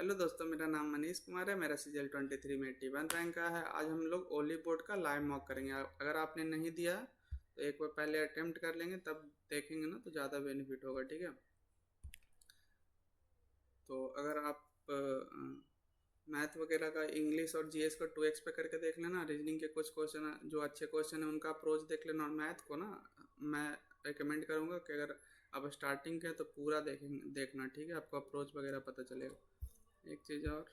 Hello दोस्तों, मेरा नाम मनीष कुमार है। मेरा सीजीएल 23 में 81 रैंक का है। आज हम लोग ओली बोर्ड का लाइव मॉक करेंगे। अगर आपने नहीं दिया तो एक बार पहले अटेम्प्ट कर लेंगे, तब देखेंगे ना तो ज़्यादा बेनिफिट होगा। ठीक है, तो अगर आप मैथ वगैरह का, इंग्लिश और जीएस को 2x पे करके देख लेना। रीजनिंग के कुछ क्वेश्चन जो अच्छे क्वेश्चन है उनका अप्रोच देख लेना। और मैथ को ना मैं रिकमेंड करूँगा कि अगर आप स्टार्टिंग के तो पूरा देखना। ठीक है, आपको अप्रोच वगैरह पता चलेगा। एक चीज़ और,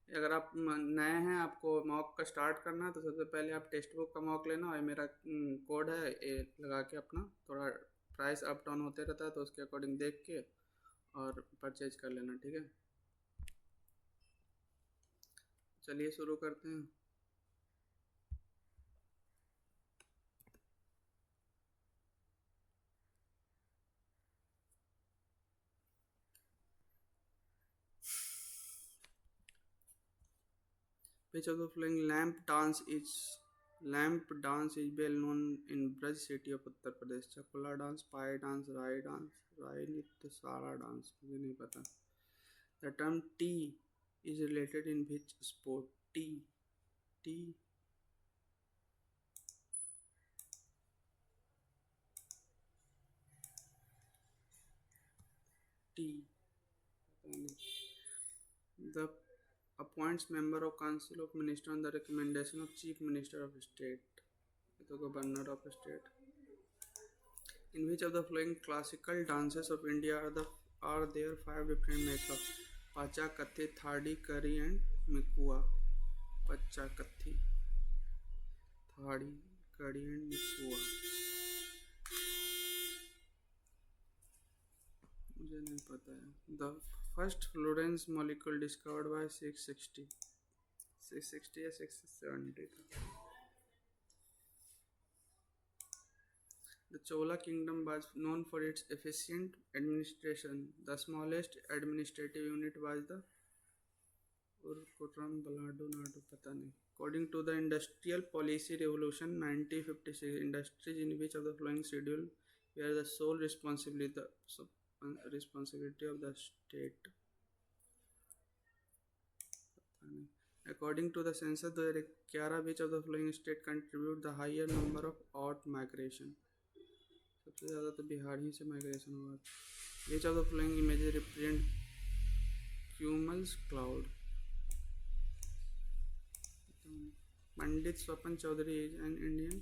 अगर आप नए हैं, आपको मॉक का स्टार्ट करना है, तो सबसे पहले आप टेक्स्ट बुक का मॉक लेना। और मेरा कोड है, ये लगा के अपना थोड़ा प्राइस अप डाउन होते रहता है, तो उसके अकॉर्डिंग देख के और परचेज कर लेना। ठीक है, चलिए शुरू करते हैं। Which of the following lamp dance is well known in Braj city of Uttar Pradesh? चकुला डांस, पाई डांस, राई नृत्य, सारा डांस। मुझे नहीं पता। The term tea is related in which sport? T T पता नहीं। The appoints member of council of minister on the recommendation of chief minister of state, the governor of state. In which of the following classical dances of India are there five different makeups? Pacha, Kathi, Thadi, Kari and Mikua. Pacha, Kathi, Thadi, Kari and Mikua। मुझे नहीं पता है। The first Lorentz molecule discovered by 660 या 670 था। The Chola kingdom was known for its efficient administration. The smallest administrative unit was the Urkuram Baladu Nadu, पता नहीं। According to the Industrial Policy Revolution 1956, industries in which of the following schedule were the sole responsibility of the state? पता नहीं। According to the census 2011, which of the following state contribute the higher number of out migration? सबसे ज़्यादा तो बिहार ही से migration हुआ। Which of the flowing images represent cumulus cloud? Pandit Swapan Chaudhary is an Indian.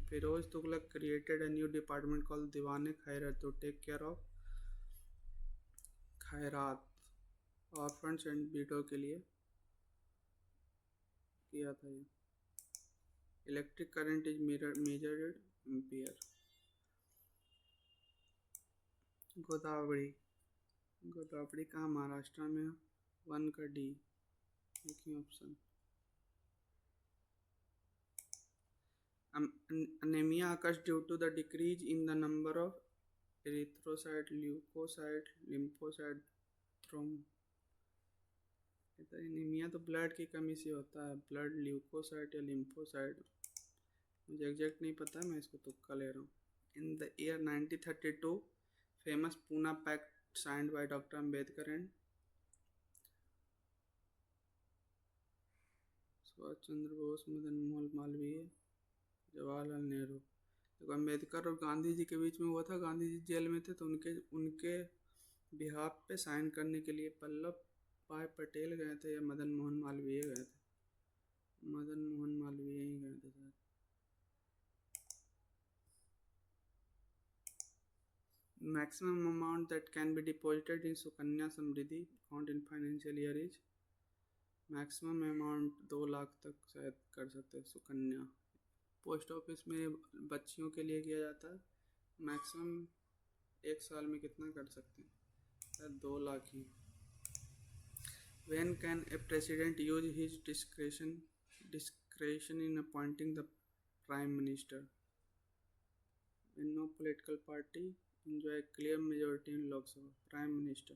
Firoz Tughlaq created a new department called Diwan-e Khairat to take care of खैरात orphans and बीटो के लिए किया था ये। Electric current is measured ampere. Godavari, Godavari कहाँ महाराष्ट्र में है? 1 का डी, एक ही option. Anemia occurs due to the decrease in the number of erythrocyte, leukocyte, lymphocyte, थ्रोम। एनीमिया तो ब्लड की कमी से होता है। ब्लड ल्यूकोसाइट या लिम्फोसाइट, मुझे एग्जैक्ट नहीं पता, मैं इसको तुक्का ले रहा हूँ। In the year 1932 famous Poona pact signed by doctor Ambedkar and Subhash Chandra Bose, Madan Mohan Malviya, Jawaharlal Nehru. देखो, अम्बेडकर और गांधी जी के बीच में हुआ था। गांधी जी जेल में थे, तो उनके उनके बिहाफ पे साइन करने के लिए वल्लभ भाई पटेल गए थे या मदन मोहन मालवीय गए थे? मदन मोहन मालवीय ही गए थे शायद। Maximum amount that can be deposited in Sukanya Samriddhi account in financial year is? Maximum amount 2 lakh तक शायद कर सकते हैं सुकन्या। पोस्ट ऑफिस में बच्चियों के लिए किया जाता है। मैक्सिमम एक साल में कितना कर सकते हैं? शायद 2 लाख ही। When can a president use his discretion in appointing the prime minister? When no political party enjoy a clear majority in Lok Sabha. Prime minister.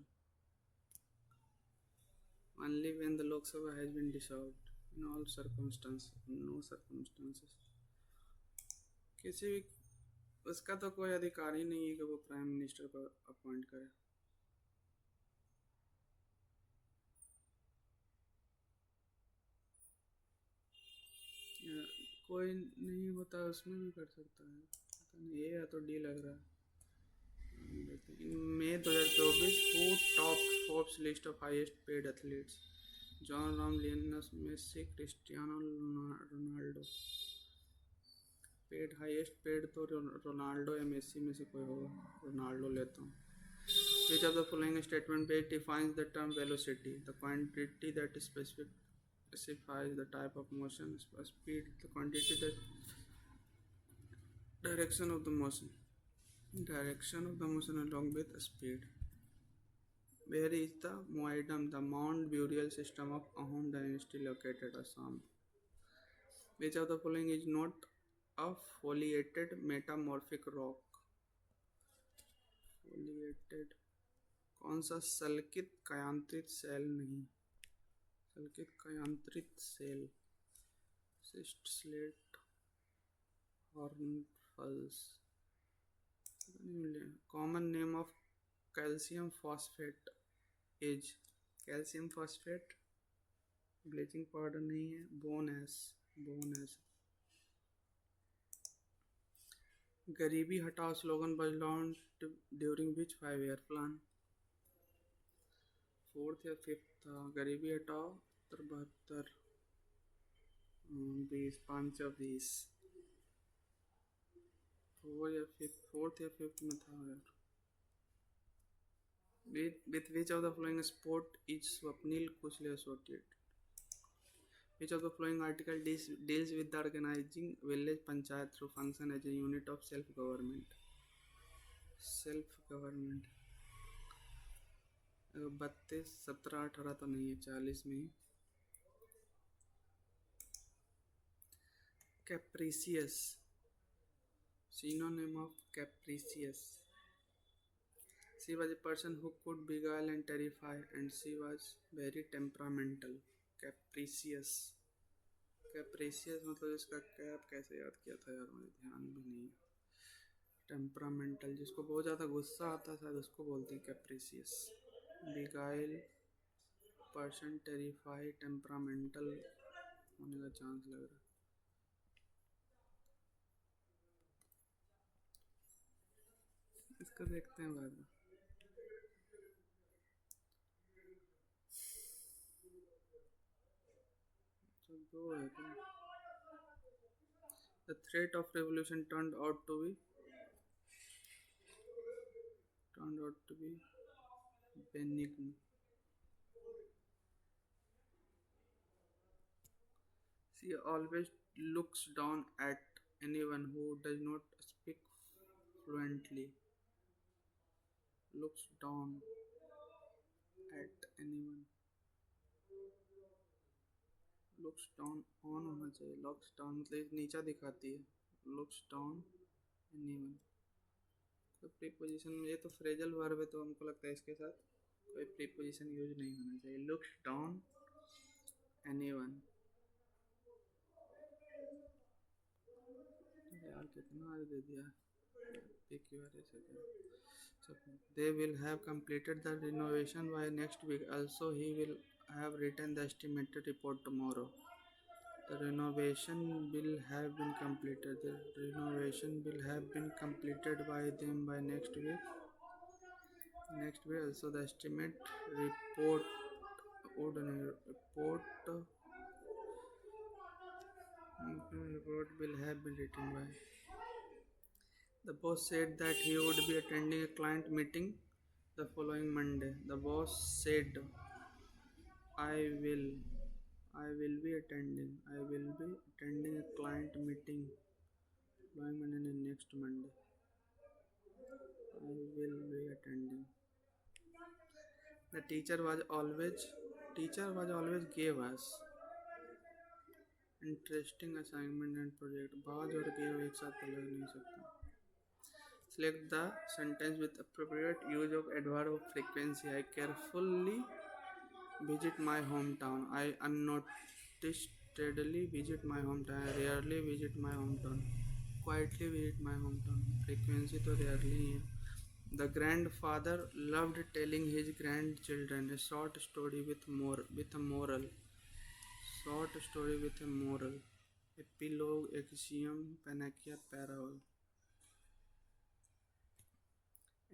Only when the Lok Sabha has been dissolved. In all circumstances. No circumstances. किसी भी उसका तो कोई अधिकार ही नहीं है कि वो प्राइम मिनिस्टर को अपॉइंट करे। या कोई नहीं होता उसमें भी कर सकता है, पता नहीं, ये या तो डी लग रहा है। In May 2024 who top Forbes list of highest paid athletes? Jon Rahm, Lionel Messi, Cristiano Ronaldo. Paid highest paid तो रोनाल्डो या मेसी में से कोई होगा, रोनाल्डो लेता हूँ। Which of the following statement base defines the term velocity? The quantity that specifies the type of motion, speed, the quantity that direction of the motion, along with speed. Where is the Moaidam, the mound burial system of Ahom dynasty located Assam? Which of the following is not a foliated metamorphic rock? Foliated, कौन सा सल्कित कायांत्रित सेल नहीं? सल्कित कायांत्रित सेल, schist, slate, hornfels, common name of calcium phosphate is? Calcium phosphate bleaching powder नहीं है, बोन एस, बोन एस। गरीबी हटाओ slogan was launched during which 5-year plan? Fourth या फिफ्थ था? गरीबी हटाओ 72, 20, 520, फोर्थ या फिफ्थ में था यार। With which of the following sport is Swapnil closely associated? Which of the following article deals with the organizing village panchayat through function as a unit of self-government? Self-government 32, 17, 18 तो नहीं है, 40 में ही। Capricious, synonym of capricious. She was a person who could beguile and terrify, and she was very temperamental. Capricious, कैप्रिसियस मतलब इसका cap कैसे याद किया था यार, मुझे ध्यान भी नहीं। टेम्परामेंटल, जिसको बहुत ज़्यादा गुस्सा आता है शायद उसको बोलते हैं कैप्रिसियस। बिगाइल, पर्सन, टेरिफाई, टेम्परामेंटल होने का चांस लग रहा है। इसको देखते हैं बाद में। तो दो है तो The threat of revolution turned out to be benign. She always looks down at anyone who does not speak fluently. Looks down at anyone. Looks down on होना चाहिए, looks down मतलब नीचा दिखाती है, looks down anyone। तो preposition, ये तो phrasal verb है तो हमको लगता है इसके साथ कोई प्रीपोजिशन यूज नहीं होना चाहिए। looks down anyone, यार कितना आज दे दिया एक ही बार ऐसे क्या। So they will have completed the renovation by next week. Also, he will have written the estimated report tomorrow. The renovation will have been completed. The renovation will have been completed by them by next week. Next week, also the estimate report will have been written by. The boss said that he would be attending a client meeting the following Monday. The boss said, I will be attending a client meeting following Monday, next Monday. I will be attending. The teacher was always gave us interesting assignment and project. बाज और give एक साथ तो लग नहीं सकता। Select the sentence with appropriate use of adverb of frequency. I carefully visit my hometown. I unnoticedly visit my hometown. I rarely visit my hometown. Quietly visit my hometown. Frequency तो rarely ही है. The grandfather loved telling his grandchildren a short story with a moral. Short story with a moral. Epilogue, axiom, panacea, parable.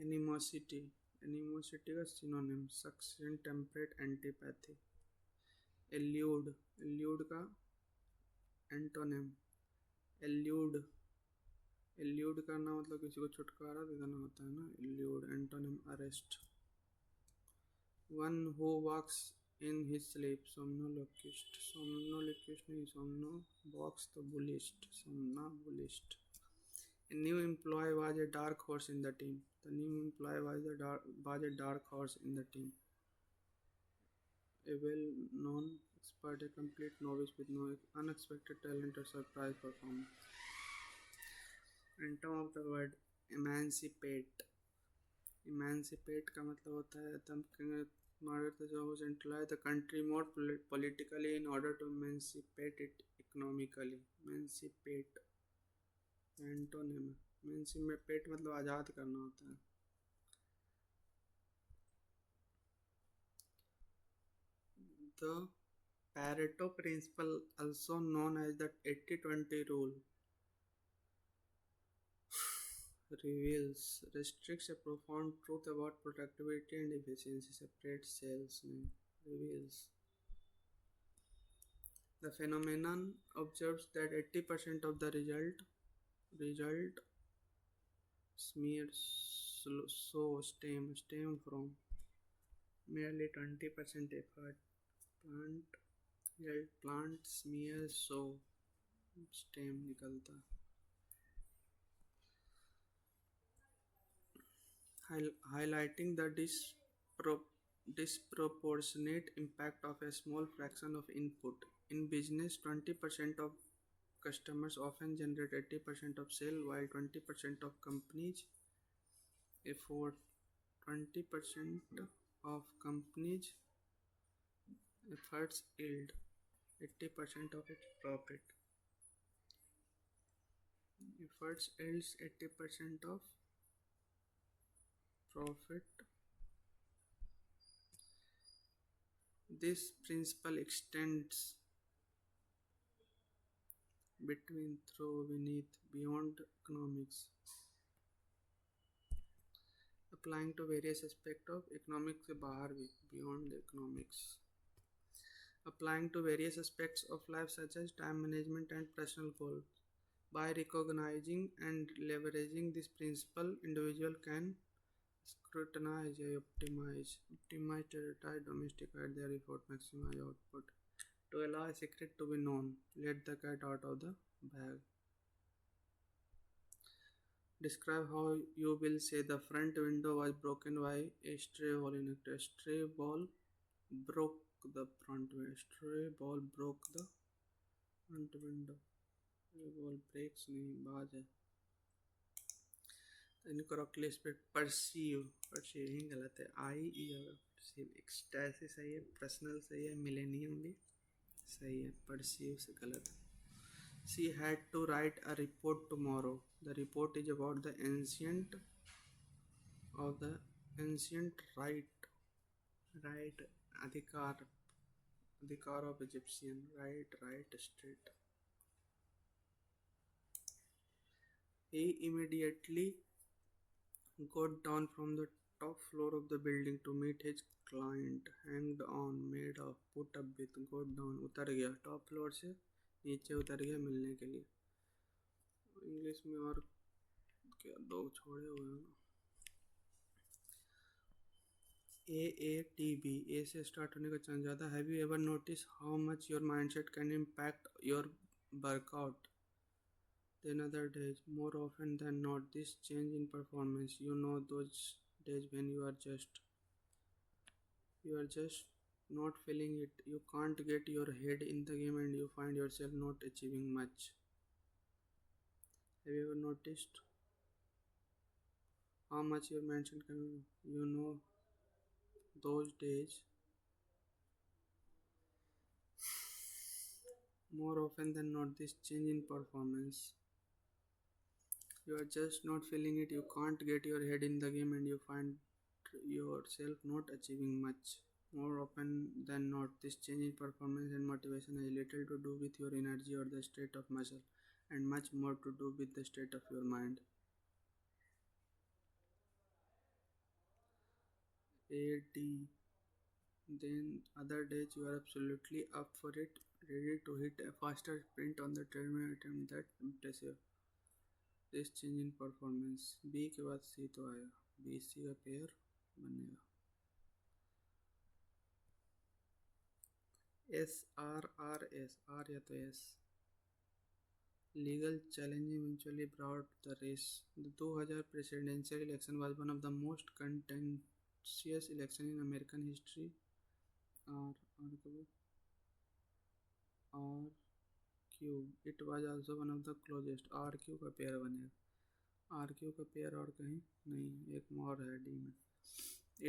Animosity. Animosity का synonym. Succinct, temperate, antipathy. Elude. Elude का antonym. Allude. Allude करना मतलब किसी को छुटकारा दे देना होता है ना. Elude. Antonym arrest. One who walks in his sleep. Somniloquist. Somniloquist नहीं, सोमनो वॉक्स तो बुलिस्ट. सोमनाबुलिस्ट. A new employee was a dark horse in the team. The new employee was a dark horse in the team. A well-known expert, a complete novice with no unexpected talent or surprise performance. Antonyms of the word emancipate. Emancipate का मतलब होता है in order to centralize the country more politically in order to emancipate it economically. Emancipate. Antonym. emancipate मतलब आज़ाद करना होता है. The Pareto principle, also known as the 80-20 rule, restricts a profound truth about productivity and efficiency. Separate cells. Reveals. The phenomenon observes that 80% of the result smears stem from merely 20% effort. Plant smears stem निकलता. Highlighting the disproportionate impact of a small fraction of input. In business, 20% of customers often generate 80% of sale, while 20% of companies effort 20% of companies efforts yield 80% of its profit. Efforts yields 80% of profit. This principle extends between, through, beneath, beyond economics, applying to various aspects of economics से बाहर भी, beyond economics, applying to various aspects of life such as time management and personal goals. By recognizing and leveraging this principle, individual can scrutinize, optimize, prioritize, domesticate their effort, maximize output. To allow a secret to be known, let the cat out of the bag. Describe how you will say the front window was broken by a stray ball in a stray ball broke the front window. Stray ball broke the front window. Stray ball breaks नहीं बाज है. Incorrectly spelled perceive. Perceive ही गलत है. perceive. Ecstasy सही है. Personal सही है. Millennium भी सही है. Perceive से गलत है. She had to write a report tomorrow. The report is about the ancient right अधिकार of Egyptian. Right state. He immediately got down from the top floor of the building to meet his client. Hanged on, made of, put up with, got down, उतर गया. Top floor से नीचे उतर गया मिलने के लिए. इंग्लिश में और क्या लोग छोड़े हुए हैं. AATB, ए से स्टार्ट होने का चांस ज़्यादा. Have you ever notice how much your mindset can impact your workout than other days? More often than not, this change in performance, those days when you are just not feeling it. You can't get your head in the game and you find yourself not achieving much. Have you ever noticed how much your mindset can, those days? More often than not, this change in performance, You are just not feeling it. You can't get your head in the game, and you find yourself not achieving much. More often than not, this change in performance and motivation has little to do with your energy or the state of muscle, and much more to do with the state of your mind. AD. Then other days you are absolutely up for it, ready to hit a faster sprint on the treadmill attempt that impressive. This change in performance B के बाद सी तो आएगा B C का pair बनेगा S R S R या तो S legal challenge eventually brought the race. The 2000 presidential election was one of the most contentious elections in American history. R R Q. It was also one of the closest. R Q का pair बनेगा are Q का pair और कहीं नहीं एक और है D में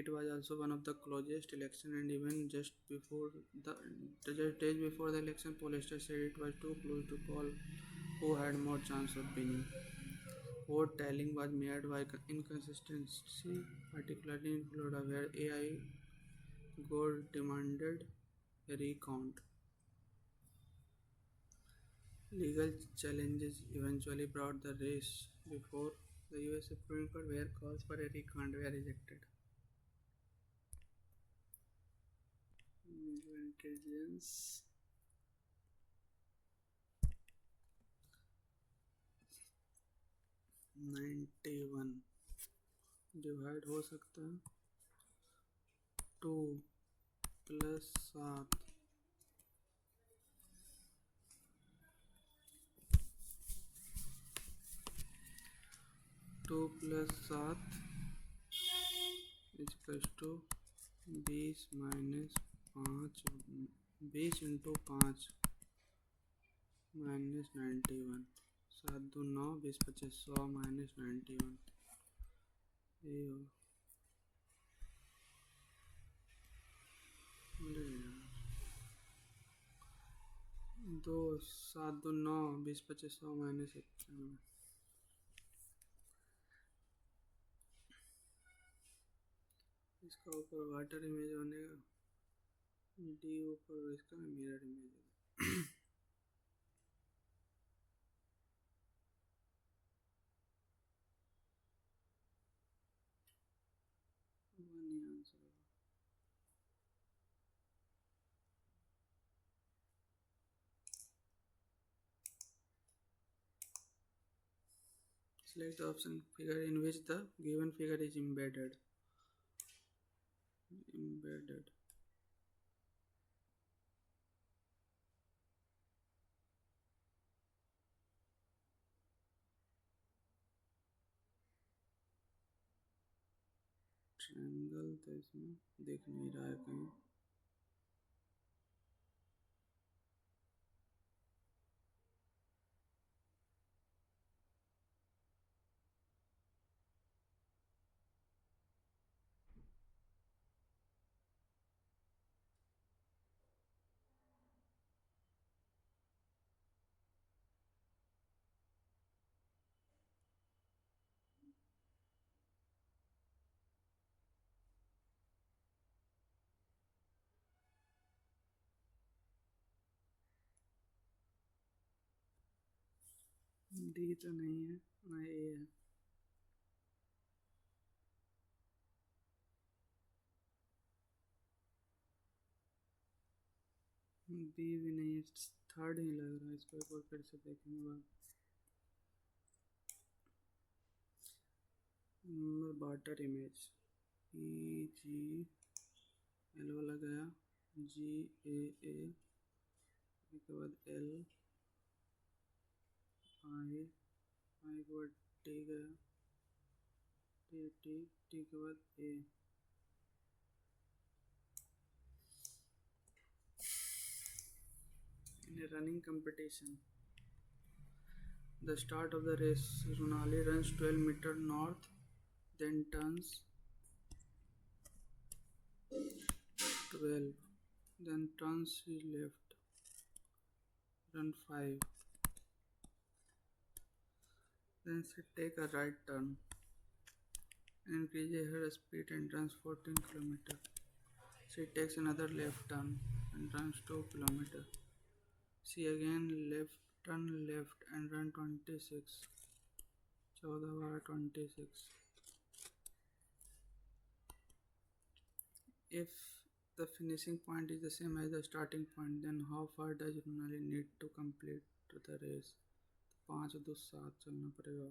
it was also one of the closest election and even just days before the election pollsters said it was too close to call who had more chance of winning. Vote tallying was made by inconsistency, particularly in Florida where AI Gore demanded a recount. Legal challenges eventually brought the race before the US Supreme Court where calls for a recount were rejected. Intelligence 91 divide हो सकता है 2 plus 7 2 plus 7 equals to 20 minus 5 20 into 5 minus 91 7 दो 9 20 25 100 minus 91 ये हो दो 7 दो 9 20 25 100 minus 91 इसका ऊपर वाटर इमेज बनेगा डी ऊपर इसका mirror image answer select the option figure in which the given figure is embedded triangle तो इसमें दिख नहीं रहा है कहीं डी तो नहीं है ना ए है बी भी नहीं है थर्ड ही लग रहा है इसको एक बार फिर से देखेंगे बाद वाटर इमेज ई जी एल वाला गया जी ए उसके बाद एल आई आई के बाद टी गया टी के बाद ए in a running competition. The start of the race, Runali runs 12 meters north, then turns 12, then turns left, run 5. Then she take a right turn, increases her speed and runs 14 km. She takes another left turn and runs 2 km. She again turn left and run 26. 14 bar 26. If the finishing point is the same as the starting point, then how far does Runali need to complete the race? 5 2 7 चलना पड़ेगा.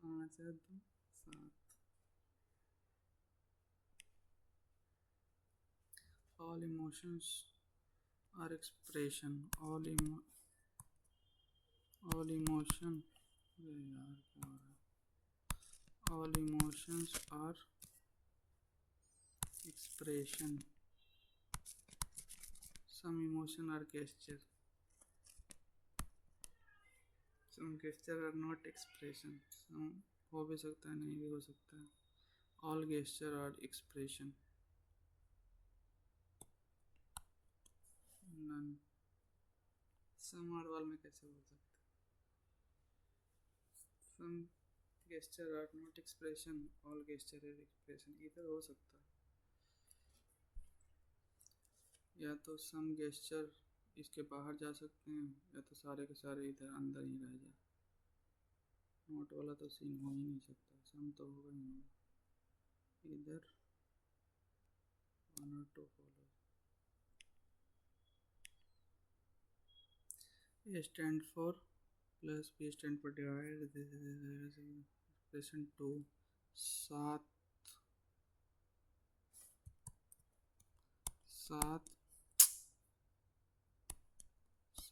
5 2 7. All emotions are expression. All emotion. अरे यार क्या हो रहा है? All emotions are expression. Some emotion are gesture. Some gesture are not expression. Some हो भी सकता है, नहीं भी हो सकता है. All gesture are expression. None. Some और all में कैसे बोल सकते हैं? Some gesture are not expression. All gesture are expression. इधर हो सकता है. या तो some gesture इसके बाहर जा सकते हैं, या तो सारे के सारे इधर अंदर ही रह जाए. नोट वाला तो सीन हो ही नहीं सकता. सम तो होगा ही नहीं. इधर 1 और 2 follow. A stand for plus B stand for divide. This is expression 2.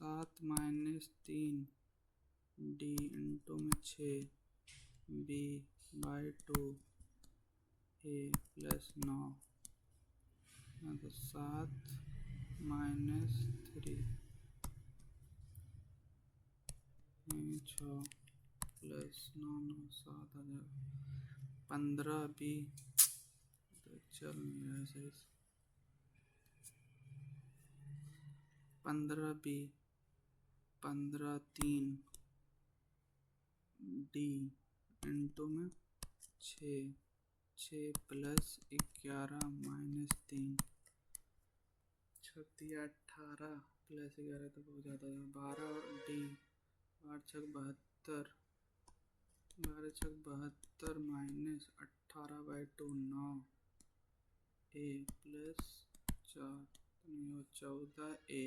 7 minus 3 D into में 6 B by 2 A प्लस 9. तो 7 minus 3 6 प्लस 9 7 आ जाएगा. 15 B तो चल नहीं रहा है सही से. 15 B 15 3 D इंटू में 6 प्लस 11 माइनस 3 छत्तीस 18 प्लस 11 तो बहुत ज़्यादा है. 12 D 8 6 72 12 6 72 minus 18 by 2 9 A plus 4 14 A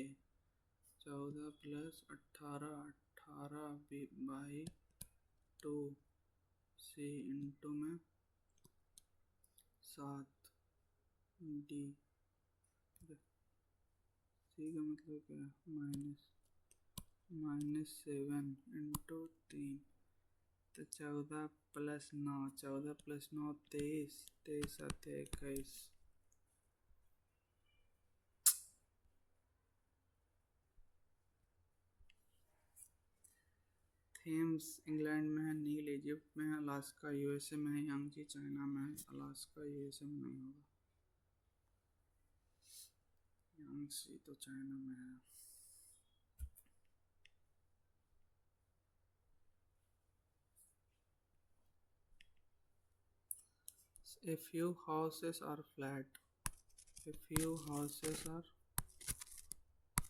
14 plus 18 by 2 C into में 7 D. C का मतलब क्या है? -7 इंटू 3 तो 14 प्लस 9 23 23 आते 21. थेम्स इंग्लैंड में है, नील इजिप्ट में है, अलास्का यूएसए में है, यांगची चाइना में है. अलास्का यूएसए में नहीं होगा. यांगची तो चाइना में है. A few houses are flat. A few houses are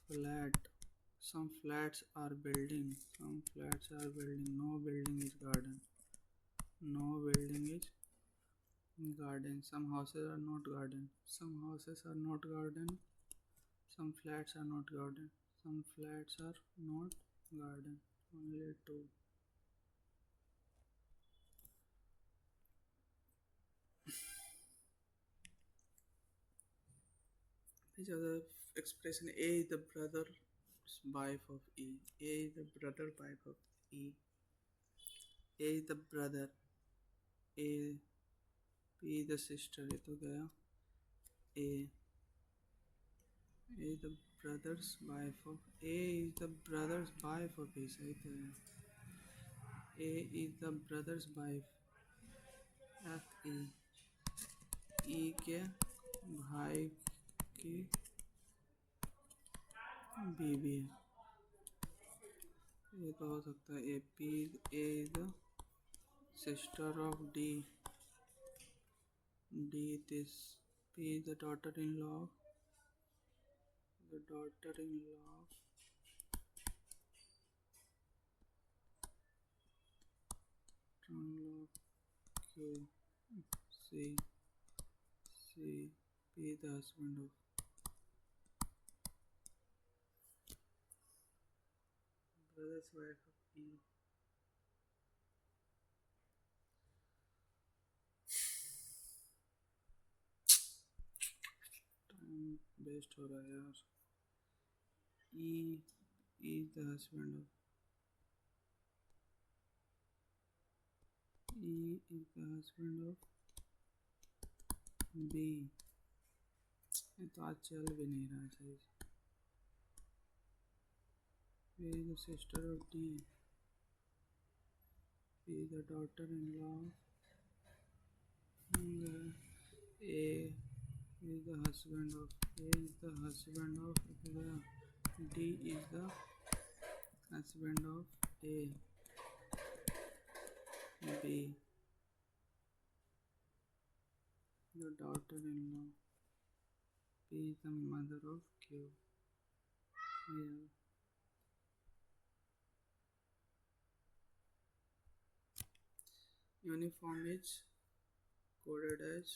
flat. Some flats are building. Some flats are building. No building is garden. No building is garden. Some houses are not garden. Some houses are not garden. Some flats are not garden. Some flats are not garden. Only 2. These are the expression. A is the brother wife of E. A is the brother wife of E. A is the brother. A B is the sister. ये तो गया. A is the brother's wife of A is the brother's wife of E. सही तो है. A is the brother's wife of E. E के भाई की B भी है। ये तो हो सकता है A P A is the sister of D, D this, P is the daughter in law of, the daughter in law of Q, C, C, P the husband of brother's wife of E. Time waste हो रहा है यार। E is the husband of, E is the husband of B। ये तो आज चल भी नहीं रहा चाहिए। P is the sister of D, P is the daughter-in-law of A is the husband of, A is the husband of D is the husband of A, B the daughter-in-law, P is the mother of Q। Yeah. Uniform is coded as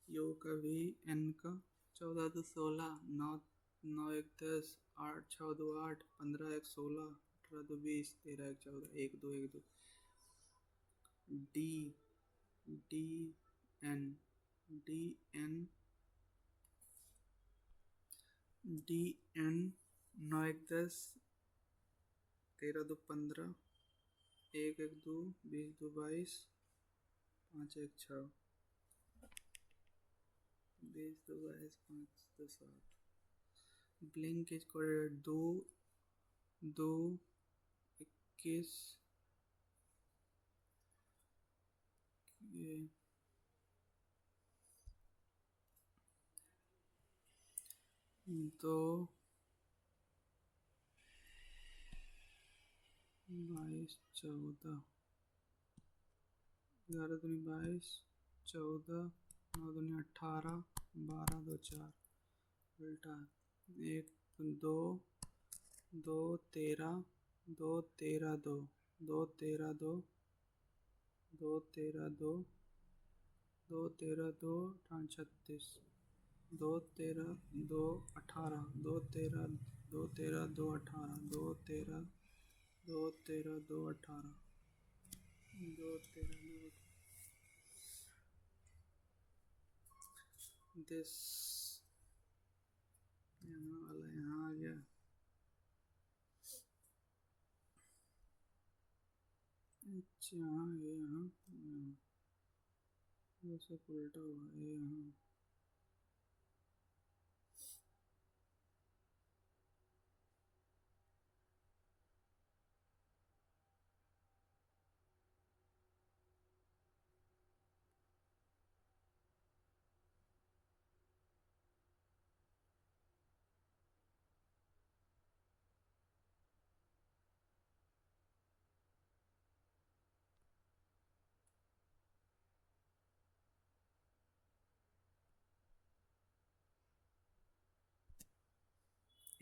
U का V N का 14 2 16 9 9 1 10 8 6 2 8 15 1 16 18 2 20 13 1 14 1 2 1 2 D D N D N D N 9 1 10 13 2 15 1 1 2 20 2 22 5 1 6 20 2 22 5 2 7। Blink is coded 2 2 21 ये 2 22 14 11 दूनी 22 14 9 दूनी 18 12 2 4 उल्टा 1 2 2 13 2 13 2 2 13 2 2 13 2 2 13 2 36 2 13 2 18 2 13 2 13 2 18 2 13 2 13 2 18 2 13 2 this यहाँ वाला यहाँ आ गया। अच्छा यहाँ ये यहाँ वैसे उल्टा हुआ ये यहाँ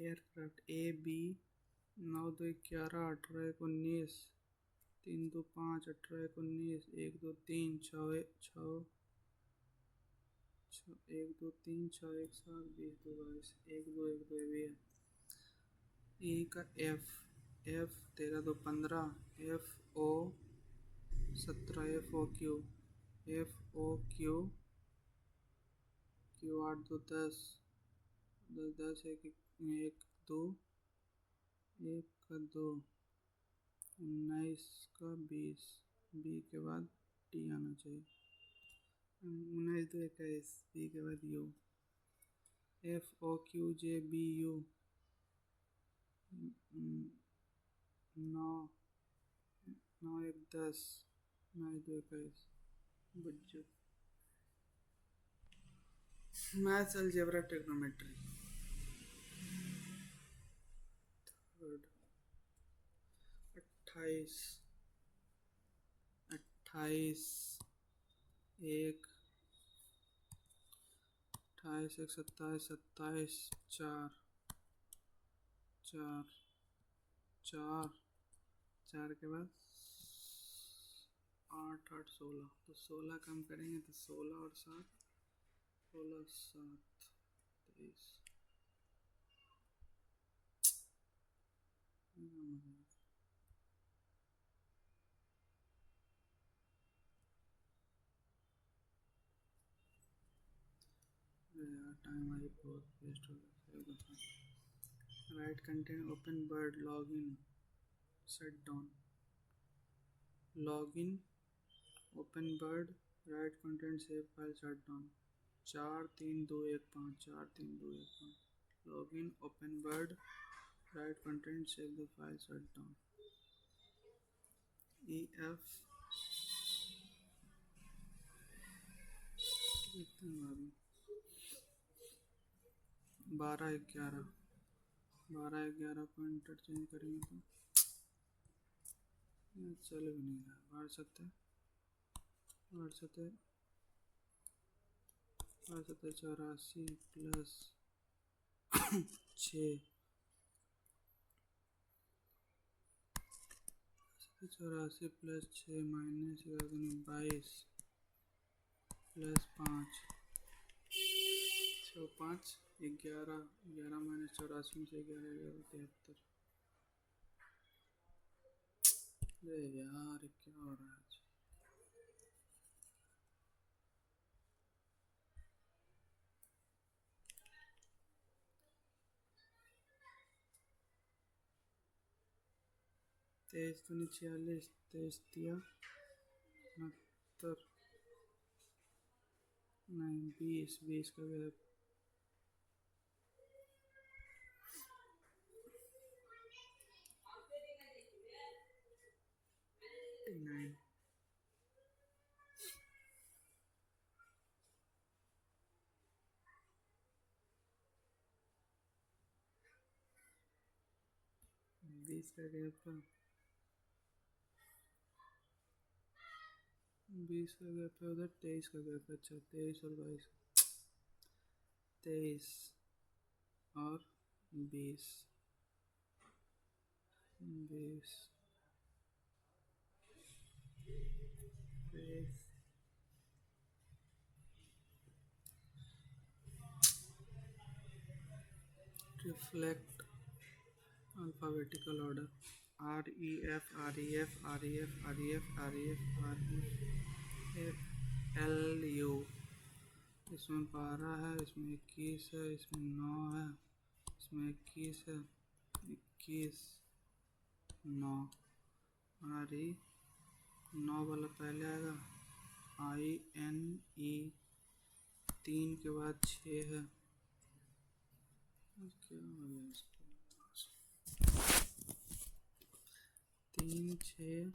एयरक्राफ्ट ए बी 9 2 11 18 19 3 2 5 18 19 1 2 3 6 6 1 2 3 6 1 7 20 2 22 1 2 1 2 भी है। ई का F F 13 2 15 F O 17 F O Q F O Q Q 8 2 10 10 10 1 1 2 1 का 2 19 का 20 बी के बाद टी आना चाहिए 19 2 21 बी के बाद U F O Q J B U 9 9 1 10 9 2 21 बुज्जू मैथ्स अलजेब्रा ट्रिग्नोमेट्री थर्ड 28 28 एक 28 एक 27 27 4 4 4 4 के बाद 8 8 16 तो 16 कम करेंगे तो 16 और 7 16 7 23 टाइम आई बहुत वेस्ट हो गया right content open word login shut down login open word right content save file shut down 4 3 2 1 5 4 3 2 1 5 login open word right content save the file shut down EF 12 11 को इंटरचेंज करेंगे तो ये चल भी नहीं रहा बढ़ सकते 84 plus 6 84 plus 6 minus 22 plus 5 6 5 11 11 minus 84 में से 11 11 73 अरे यार क्या हो रहा है आज 23 दूनी 46 23 दिया 69 नहीं 20 का गैप 9 20 का गैप था 20 का गैप है उधर 23 का गैप है अच्छा 23 और 22 23 और 20 20 23 reflect alphabetical order REF REF REF REF REF REF LU इसमें 12 है इसमें 21 है इसमें 9 है इसमें 21 है 21 9 RE 9 वाला पहले आएगा INE 3 के बाद 6 है क्या हो गया इसको 3 6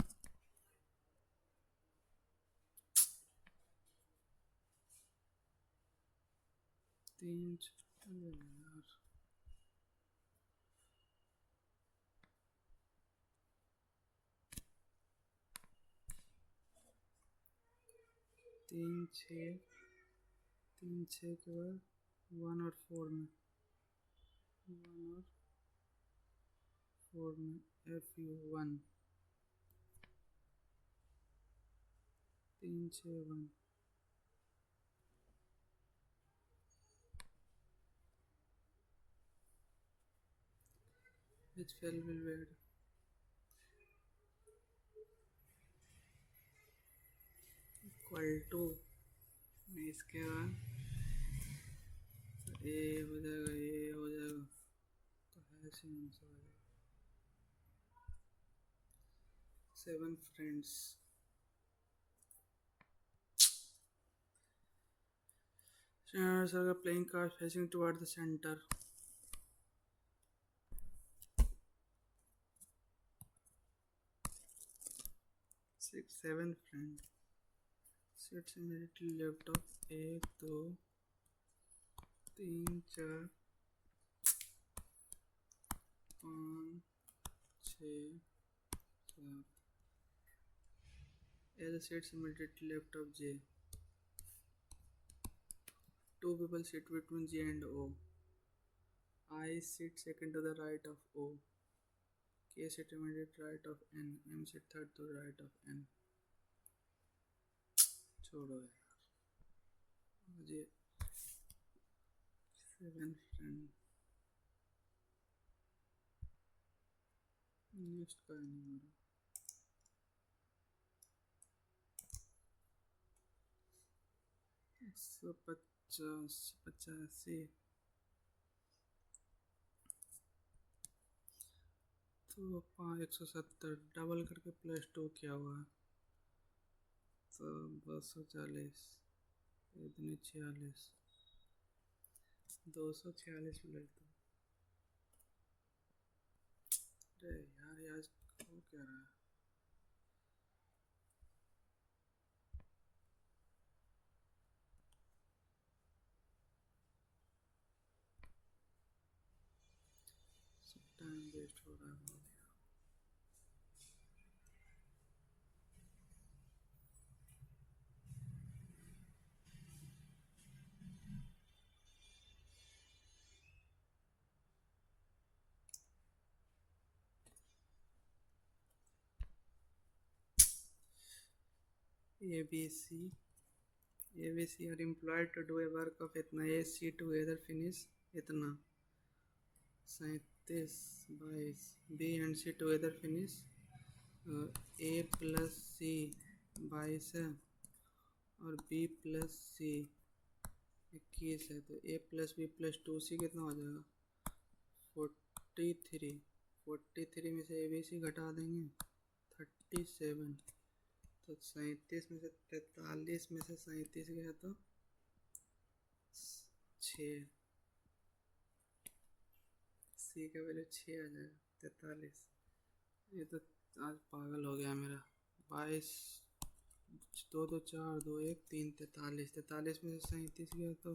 3 अरे यार 3 6 3 6 के बाद 1 और 4 में 1 और 4 में FU 1 3 6 1 which fell will wait equal to इसके बाद ए हो जाएगा तो ऐसे आंसर आ जाएगा 7 friends circle playing cards facing toward the center 6 7 friends sits immediately left of 1 2 3 4 5 6 7. L sits immediately left of J. Two people sit between J and O. I sit second to the right of O. K sit immediate right of N. M sit third to the right of N. छोड़ो यार मुझे 7 friend next का नहीं हो रहा 150 85 तो 170 double करके +2 क्या हुआ तो 240 इतने 46 246 मिनट अरे यार ये आज हो क्या रहा है सब टाइम वेस्ट हो रहा है बहुत ABC are employed to do a work of इतना A C together finish इतना 37 22 B and C together finish A plus C 22 है और B plus C 21 है तो A plus B plus 2C कितना हो जाएगा 43 में से ABC घटा देंगे 37 तो 37 में से 43 में से 37 गया तो 6 C का वैल्यू 6 आ जाएगा 43 ये तो आज पागल हो गया मेरा 22 2 2 4 2 1 3 43 में से 37 गया तो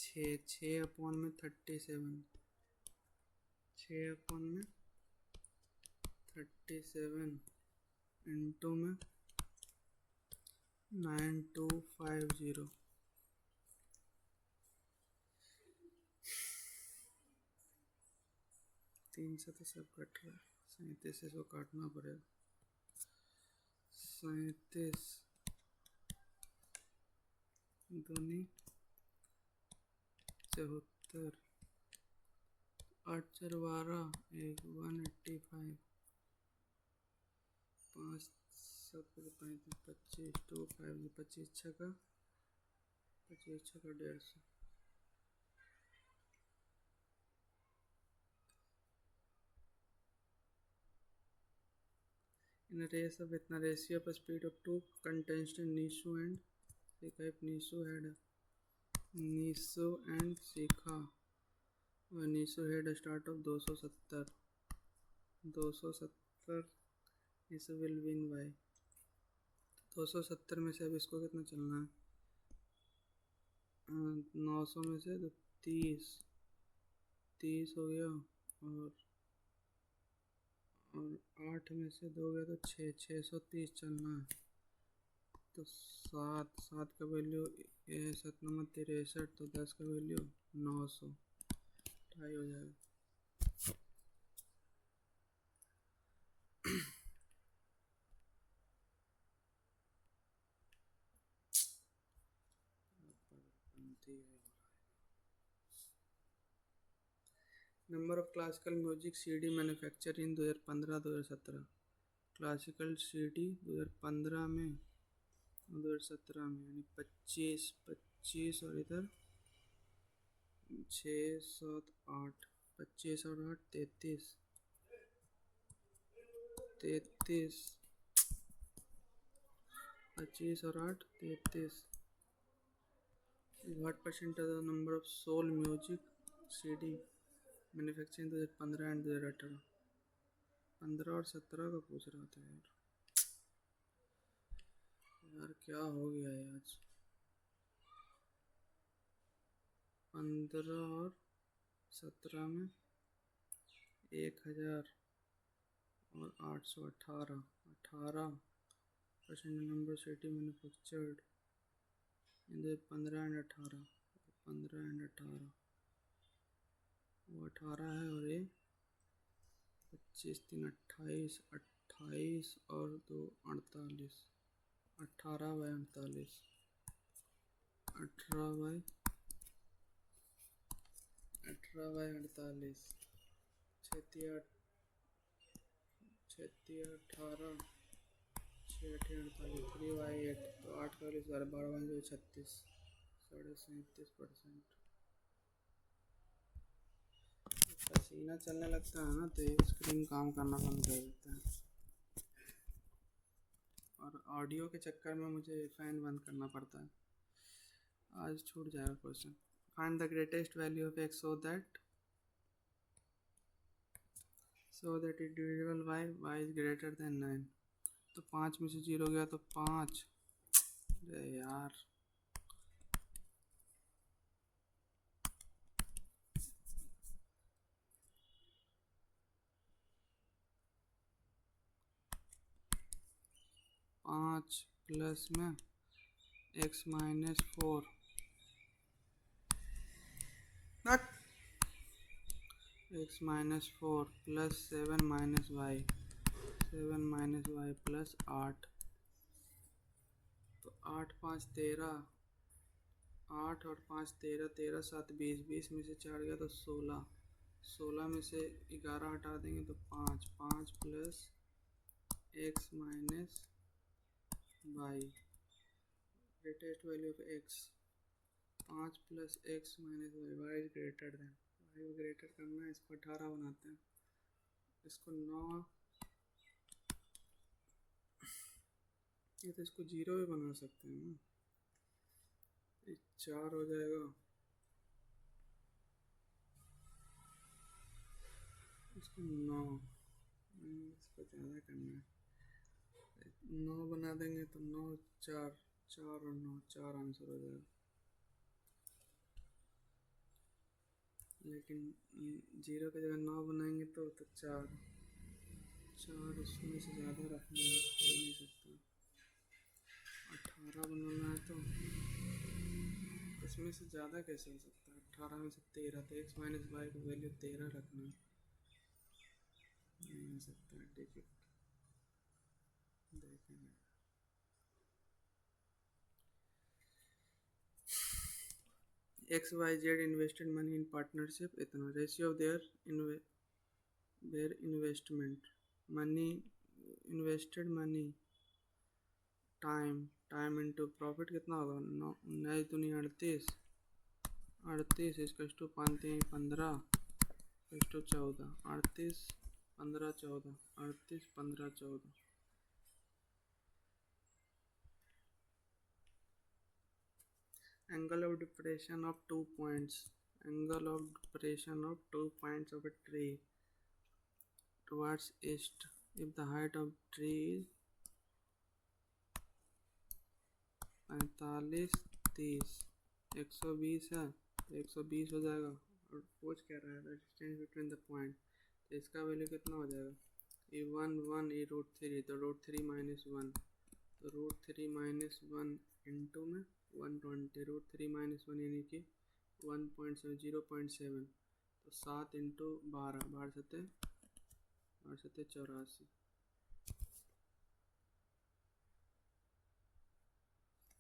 6 अपॉन में 37 6 अपॉन में 37 इंटू में 9250 3 से तो सब कट रहा है 37 से इसको काटना पड़ेगा 37 दूनी 74 8 4 12 1 185 5 7 25 2 5 25 छक्का 150 in a race of इतना ratio of speed of two contestants Nishu and Nishu and Shikha और Nishu had a start of 270 Nishu will win by 270 में से अब इसको कितना चलना है 900 में से तो 30 हो गया और 8 में से 2 गया तो 630 चलना है तो 7 का वैल्यू 7 नंबर 63 तो 10 का वैल्यू 900 ढाई हो जाएगा number of classical music CD manufacture in 2015-2017 classical CD 2015 में 2017 में यानी 25 और इधर 6 7 8 25 और 8 33 25 और 8 33 what percent of the number of soul music CD manufacturing 2015 and 2018 15 और 17 का पूछ रहा था यार क्या हो गया है आज 15 और 17 में 1000 और 818 18% number city manufactured in 15 and 18 वो 18 है और ये 25 3 28 28 और 2 48 18 बाई 48 18 बाई 48 छत्तीस 18 6 48 3 बाई 8 तो 8 का 12 36 37%। पसीना चलने लगता है ना तो ये स्क्रीन काम करना बंद कर देता है और ऑडियो के चक्कर में मुझे फ़ैन बंद करना पड़ता है। आज छूट जाएगा question. Find the greatest value of x so that individual y is greater than 9। तो 5 में से 0 गया तो 5। अरे यार पाँच प्लस में x minus 4 x minus 4 plus 7 minus y plus 8। तो 8 5 13 8 और 5 13 13 7 20 20 में से 4 गया तो 16 16 में से 11 हटा देंगे तो 5 5 plus x minus y greatest value of x 5 plus x minus y is greater than y greater करना है। इसको 18 बनाते हैं, इसको 9 ये तो इसको 0 भी बना सकते हैं ना। 4 हो जाएगा, इसको 9 इसको ज़्यादा करना है 9 बना देंगे तो 9 4 4 और 9 4 आंसर हो जाएगा। लेकिन 0 की जगह 9 बनाएंगे तो 4 इसमें से ज़्यादा रखना है, हो नहीं सकता। 18 बनाना है तो इसमें से ज़्यादा कैसे हो सकता है। 18 में से 13 तो x माइनस वाई की वैल्यू 13 रखना है, नहीं हो सकता। टिकट देखेंगे। XYZ invested money in partnership इतना ratio of their investment money invested money time into profit कितना होगा 9 दूनी 38 इसका to 5 3 15 to 14 38 15 14 38 15 14। Angle of depression of 2 points of a tree towards east if the height of tree is 45 30 120 है तो 120 हो जाएगा। और पूछ कह रहा है डिस्टेंस बिटवीन द पॉइंट, तो इसका वैल्यू कितना हो जाएगा ये 1 1 ये √3 तो √3 माइनस 1 तो √3 माइनस 1 इंटू में 120 √3 माइनस 1 यानी कि 1.7 0.7 तो 7 इंटू 12 12 सत्ते 84।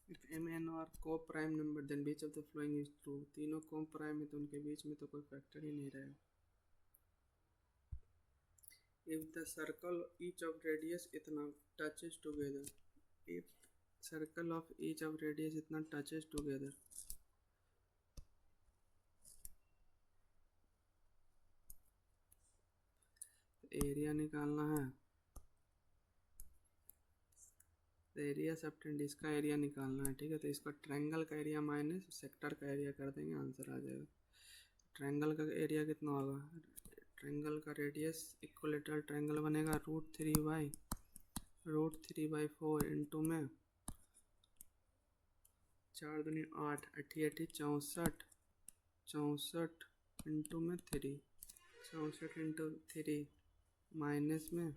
If m n are co-prime number then which of the following is true। तीनों co-prime है तो उनके बीच में तो कोई फैक्टर ही नहीं रहेगा। If the circle each of radius इतना touches together, if circle of each of radius इतना touches together, एरिया निकालना है। एरिया सबटेंड इसका एरिया निकालना है, ठीक है। तो इसका ट्रायंगल का एरिया माइनस सेक्टर का एरिया कर देंगे, आंसर आ जाएगा। ट्रायंगल का एरिया कितना होगा, ट्रायंगल का रेडियस इक्विलेटरल ट्रायंगल बनेगा √3/4 इंटू में 4 दूनी 8 80 64 इंटू में 3 64 इंटू 3 माइनस में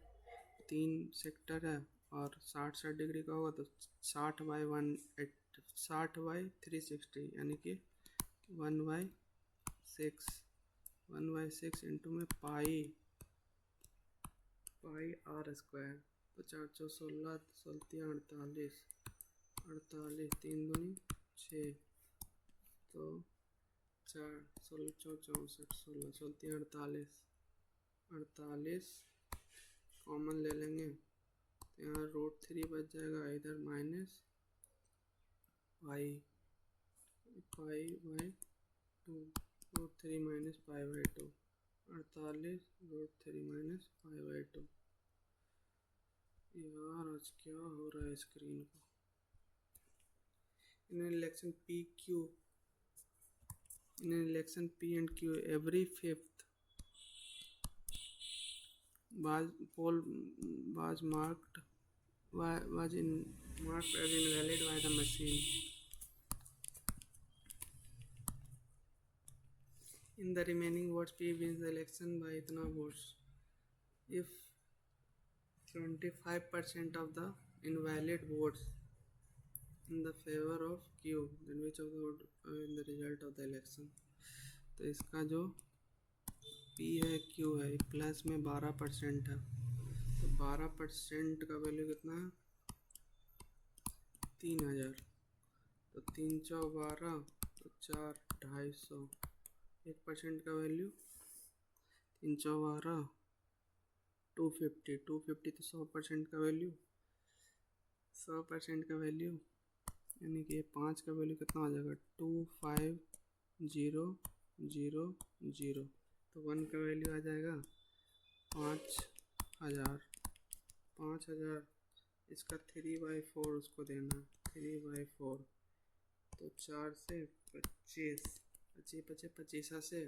3 सेक्टर है और 60 डिग्री का होगा तो 60/360 यानी कि 1/6 1/6 इंटू में पाई आर स्क्वायर। तो 416 सोलह 48 48 3 दूनी 6 तो 4 16 64 16 48 48 कॉमन ले लेंगे तो यहाँ √3 बच जाएगा, इधर माइनस पाई/2 √3 माइनस पाई/2 48 √3 माइनस पाई/2। यार आज क्या हो रहा है स्क्रीन को। इन election P and Q every fifth poll was marked as invalid by the machine. In the remaining votes, P wins the election by itna votes. If 75% of the invalid votes in the favor of Q, then which of the vote in the result of the election? तो इसका जो P है Q है plus में 12% है, तो 12% का value कितना है 3000, तो 3 चौ 12 तो 4 250, 1% का वैल्यू 3 चौ 12 250 250 तो 100% का वैल्यू 100% का वैल्यू यानी कि 5 का वैल्यू कितना हो जाएगा 25000, तो 1 का वैल्यू आ जाएगा 5000। इसका 3/4 उसको देना 3/4, तो 4 से 25 25 25 से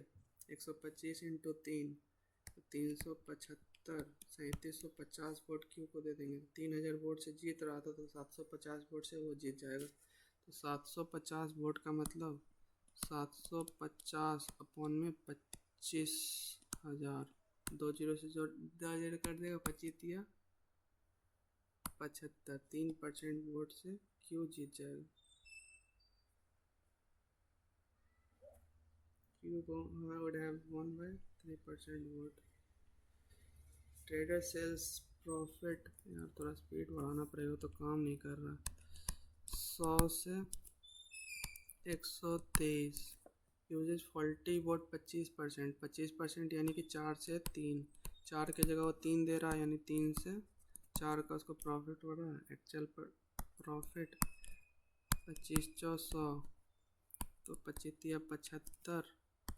125 इंटू 3 तो 375 3750 वोट क्यू को दे देंगे। 3000 वोट से जीत रहा था तो 750 वोट से वो जीत जाएगा। तो 750 वोट का मतलब 750 अपॉन में 25,000, 2 जीरो से जोड़ 2 कर देगा 25 या 75, 3% वोट से क्यू जीत जाएगा। Q would have won by 3% vote. Trader sells profit, यार थोड़ा स्पीड बढ़ाना पड़ेगा तो काम नहीं कर रहा। 100 से 123 यूजेज 40 वोट 25% यानी कि 4 से 3, 4 की जगह वो 3 दे रहा है यानी 3 से 4 का उसको प्रॉफिट हो रहा है। एक्चुअल प्रॉफिट 25 चौ 100 तो 25 या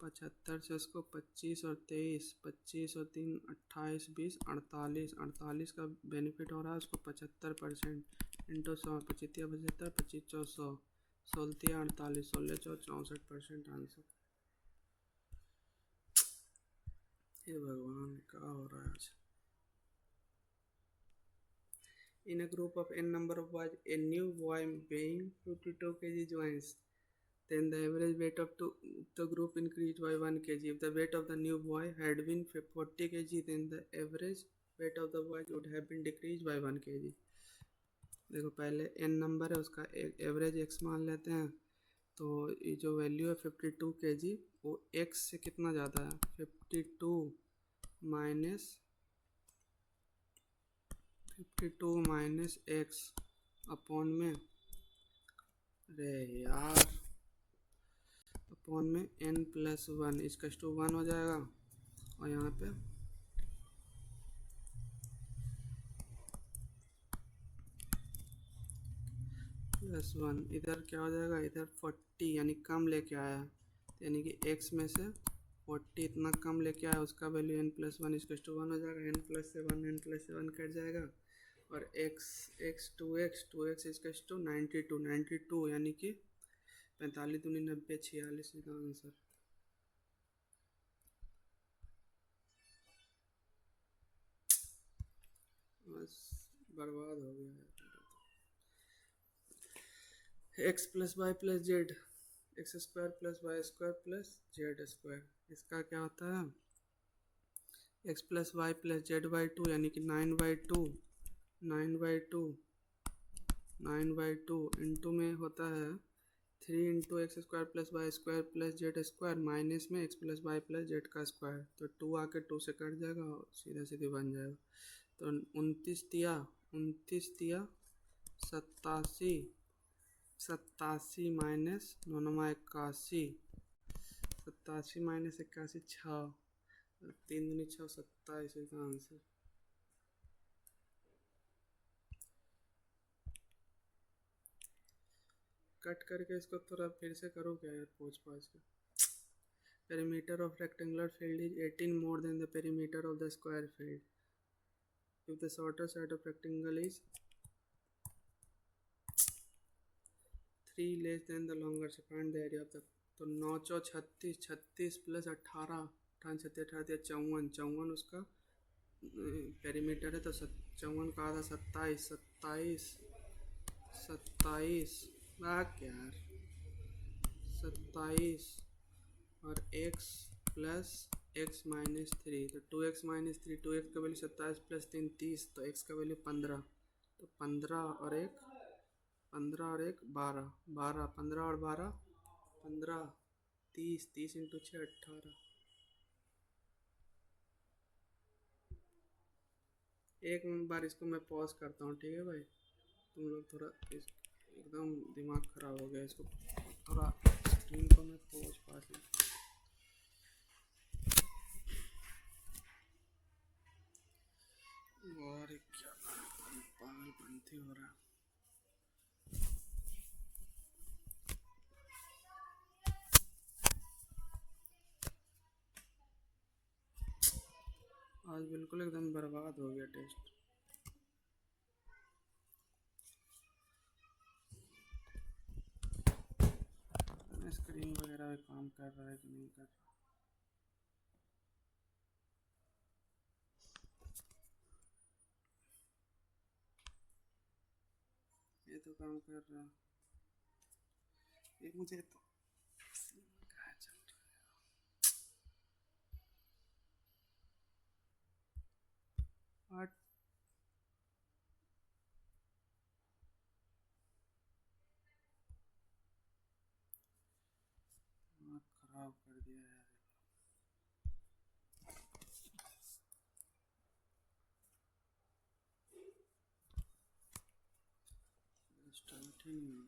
75 से उसको 25 और 23 25 और 3 28 20 48 का बेनिफिट हो रहा है उसको 75% इंटू 100 25 या 75 25 चौ 100 16 या 48 16 चौ 64% आंसर। हे भगवान क्या हो रहा है आज। In a group of n number of boys, a new boy weighing 52 kg joins. Then the average weight of the group increased by 1 kg. If the weight of the new boy had been 40 kg, then the average weight of the boys would have been decreased by 1 kg. देखो पहले n number है उसका average x मान लेते हैं, तो ये जो वैल्यू है 52 kg वो x से कितना ज़्यादा है 52 माइनस x अपॉन में रे यार अपॉन में n+1 इसका 1 हो जाएगा और यहाँ पे +1 इधर क्या हो जाएगा इधर 40 यानी कम लेके आया यानी कि x में से 40 इतना कम लेके आया उसका वैल्यू n+1 इसका 1 हो जाएगा n+7 कट जाएगा और x 2x इसका 92 यानी कि 45 दूनी 90 46 का आंसर। बस बर्बाद हो गया है। x + y + z x² + y² + z², इसका क्या होता है x plus Y plus z by two यानी कि 9/2 9/2 9/2 इंटू में होता है 3 × x² plus Y square plus Z square minus में X plus Y plus Z का स्क्वायर। तो 2 आके 2 से कट जाएगा और सीधा सीधे बन जाएगा। तो 29 तिया 87 87 माइनस 9×81 87 माइनस 81 6 3 दूनी 6 27 इसका आंसर। कट करके इसको थोड़ा फिर से करो क्या यार पोच पाच के। Perimeter of rectangular field is 18 more than the perimeter of the square field if the shorter side of rectangle is 3 less than the longer side find the area of the. तो 9 चौ 36 36 प्लस 18 18 36 18 54 54 उसका perimeter है। तो 54 का आधा 27 27 27 यार 27 और x plus x minus 3 तो 2x माइनस 3 2x का वैल्यू 27 प्लस 3 30 तो x का वैल्यू 15 तो 15 और 1 12 12 15 और 12 15 30 30 इंटू 6 18। एक बार इसको मैं पॉज करता हूँ ठीक है भाई। तुम लोग थोड़ा एकदम दिमाग ख़राब हो गया इसको थोड़ा स्क्रीन को मैं पॉज पास और क्या पागलपंथी हो रहा है। आज बिल्कुल एकदम बर्बाद हो गया टेस्ट। स्क्रीन वगैरह भी काम कर रहा है कि नहीं कर रहा। ये तो काम कर रहा। ये मुझे तो कहाँ चल रहा है। खराब कर दिया यार। स्टार्ट ही नहीं हुआ।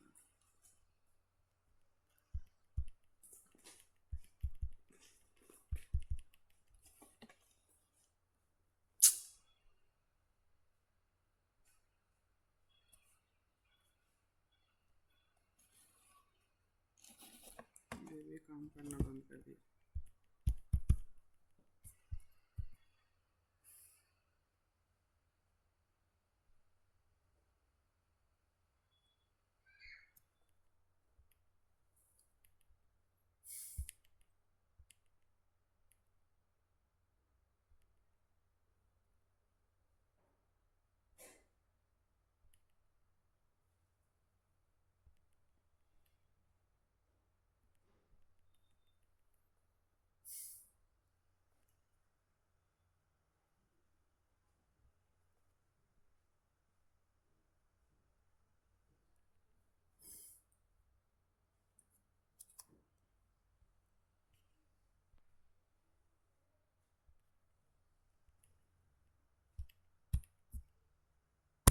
ये भी काम करना बंद कर दिया।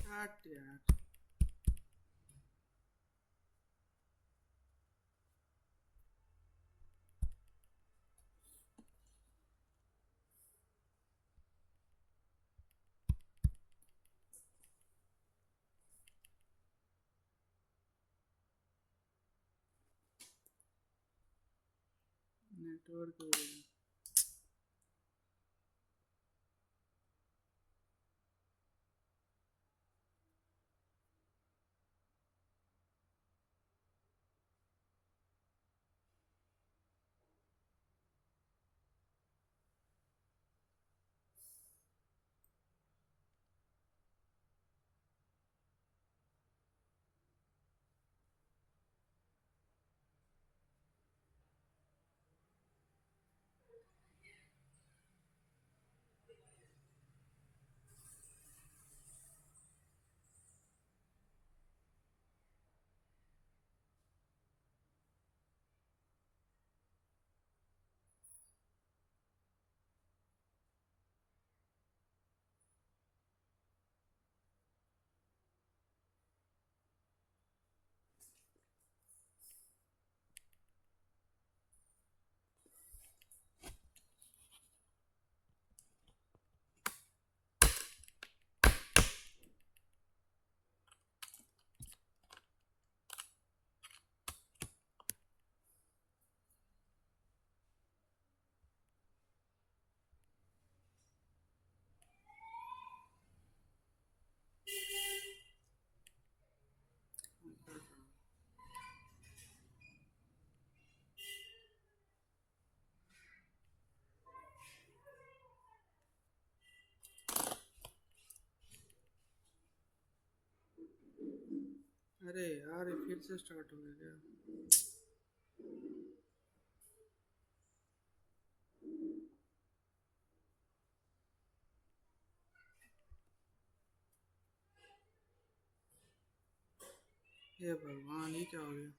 यार नेटवर्क अरे यार ये फिर से स्टार्ट हो गया क्या? हे भगवान, ये क्या हो गया?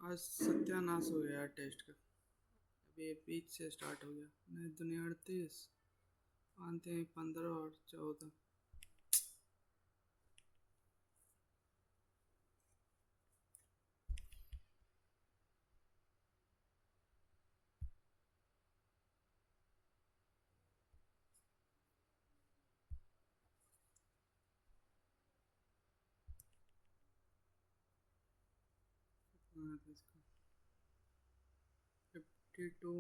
आज सत्यानाश हो गया यार टेस्ट का। अभी बीच से स्टार्ट हो गया। नहीं दुनिया 38, आते हैं 15 और 14। हाँ, तो इसका 52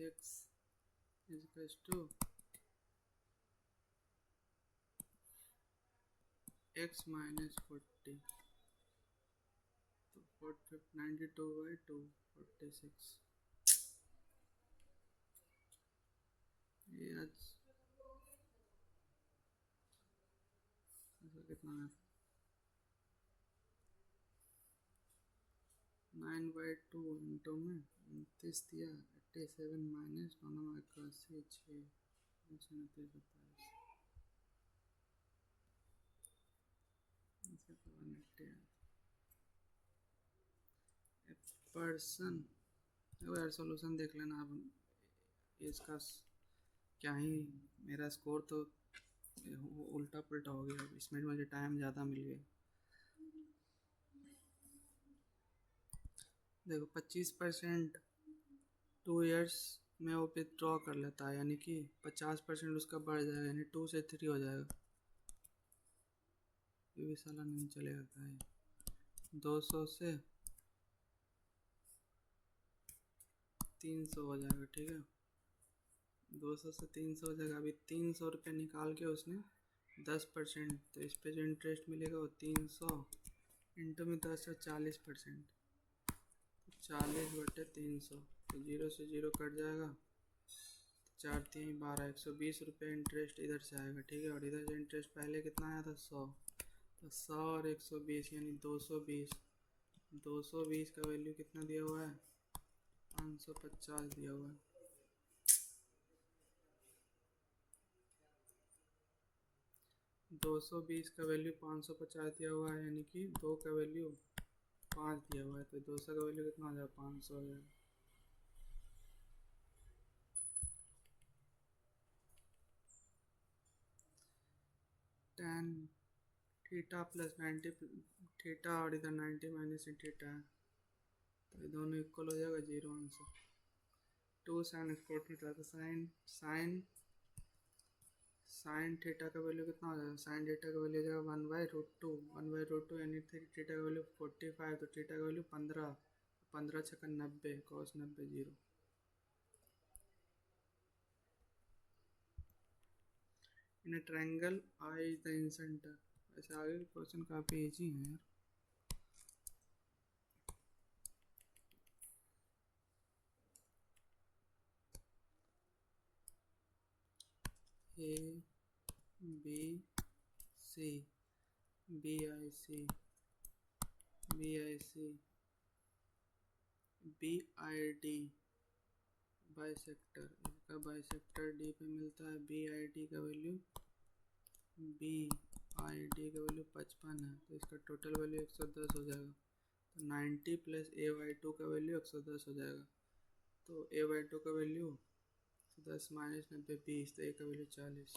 x is equals to x minus 40। तो 92/2 46। ये आज ऐसा कितना है? 9/2 इंटू में 29 दिया, 87 माइनस 9 6 29 27। इसका तो 180 पर्सन। देखो यार सॉल्यूशन देख लेना अब। इसका क्या ही, मेरा स्कोर तो उल्टा पुल्टा हो गया। इसमें मुझे टाइम ज़्यादा मिल गया। देखो 25% 2 इयर्स में वो विथड्रॉ कर लेता है, यानी कि 50% उसका बढ़ जाएगा, यानी 2 से 3 हो जाएगा। ये भी साला नहीं चलेगा है। 200 से 300 हो जाएगा, ठीक है। 200 से 300 हो जाएगा। अभी 300 रुपये निकाल के उसने 10%, तो इस पे जो इंटरेस्ट मिलेगा वो 300 इंटू में 10 से 40%। 40/300, तो 0 से 0 कट जाएगा। 4×3 = 12, 120 रुपये इंटरेस्ट इधर से आएगा, ठीक है। और इधर से इंटरेस्ट पहले कितना आया था? 100। तो 100 और 120 यानी 220। 220 का वैल्यू कितना दिया हुआ है? 550 दिया हुआ है। 220 का वैल्यू 550 दिया हुआ है, यानी कि 2 का वैल्यू 5 दिया हुआ है। तो 200 का वैल्यू कितना हो जाएगा? 500 हो जाएगा। tan थीटा प्लस 90 थीटा, और इधर 90 माइनस थीटा है, तो ये दोनों इक्वल हो जाएगा 0 आंसर। 2 sin स्क्वायर थीटा, तो साइन थीटा का वैल्यू कितना हो जाएगा? साइन थीटा का वैल्यू हो जाएगा 1/√2। 1/√2 यानी थीटा का वैल्यू 45, तो थीटा का वैल्यू 15। 15 छक्का 90, cos 90 0। In a triangle I the in center। वैसे आगे के क्वेश्चन काफ़ी इजी हैं यार। A B C BIC BID bisector. इसका बाइसेक्टर D पे मिलता है। BID का वैल्यू 55 है, तो इसका टोटल वैल्यू 110 हो जाएगा। तो 90 प्लस A/2 का वैल्यू 110 हो जाएगा। तो A/2 का वैल्यू 10 माइनस 90 20, तो A का value 40।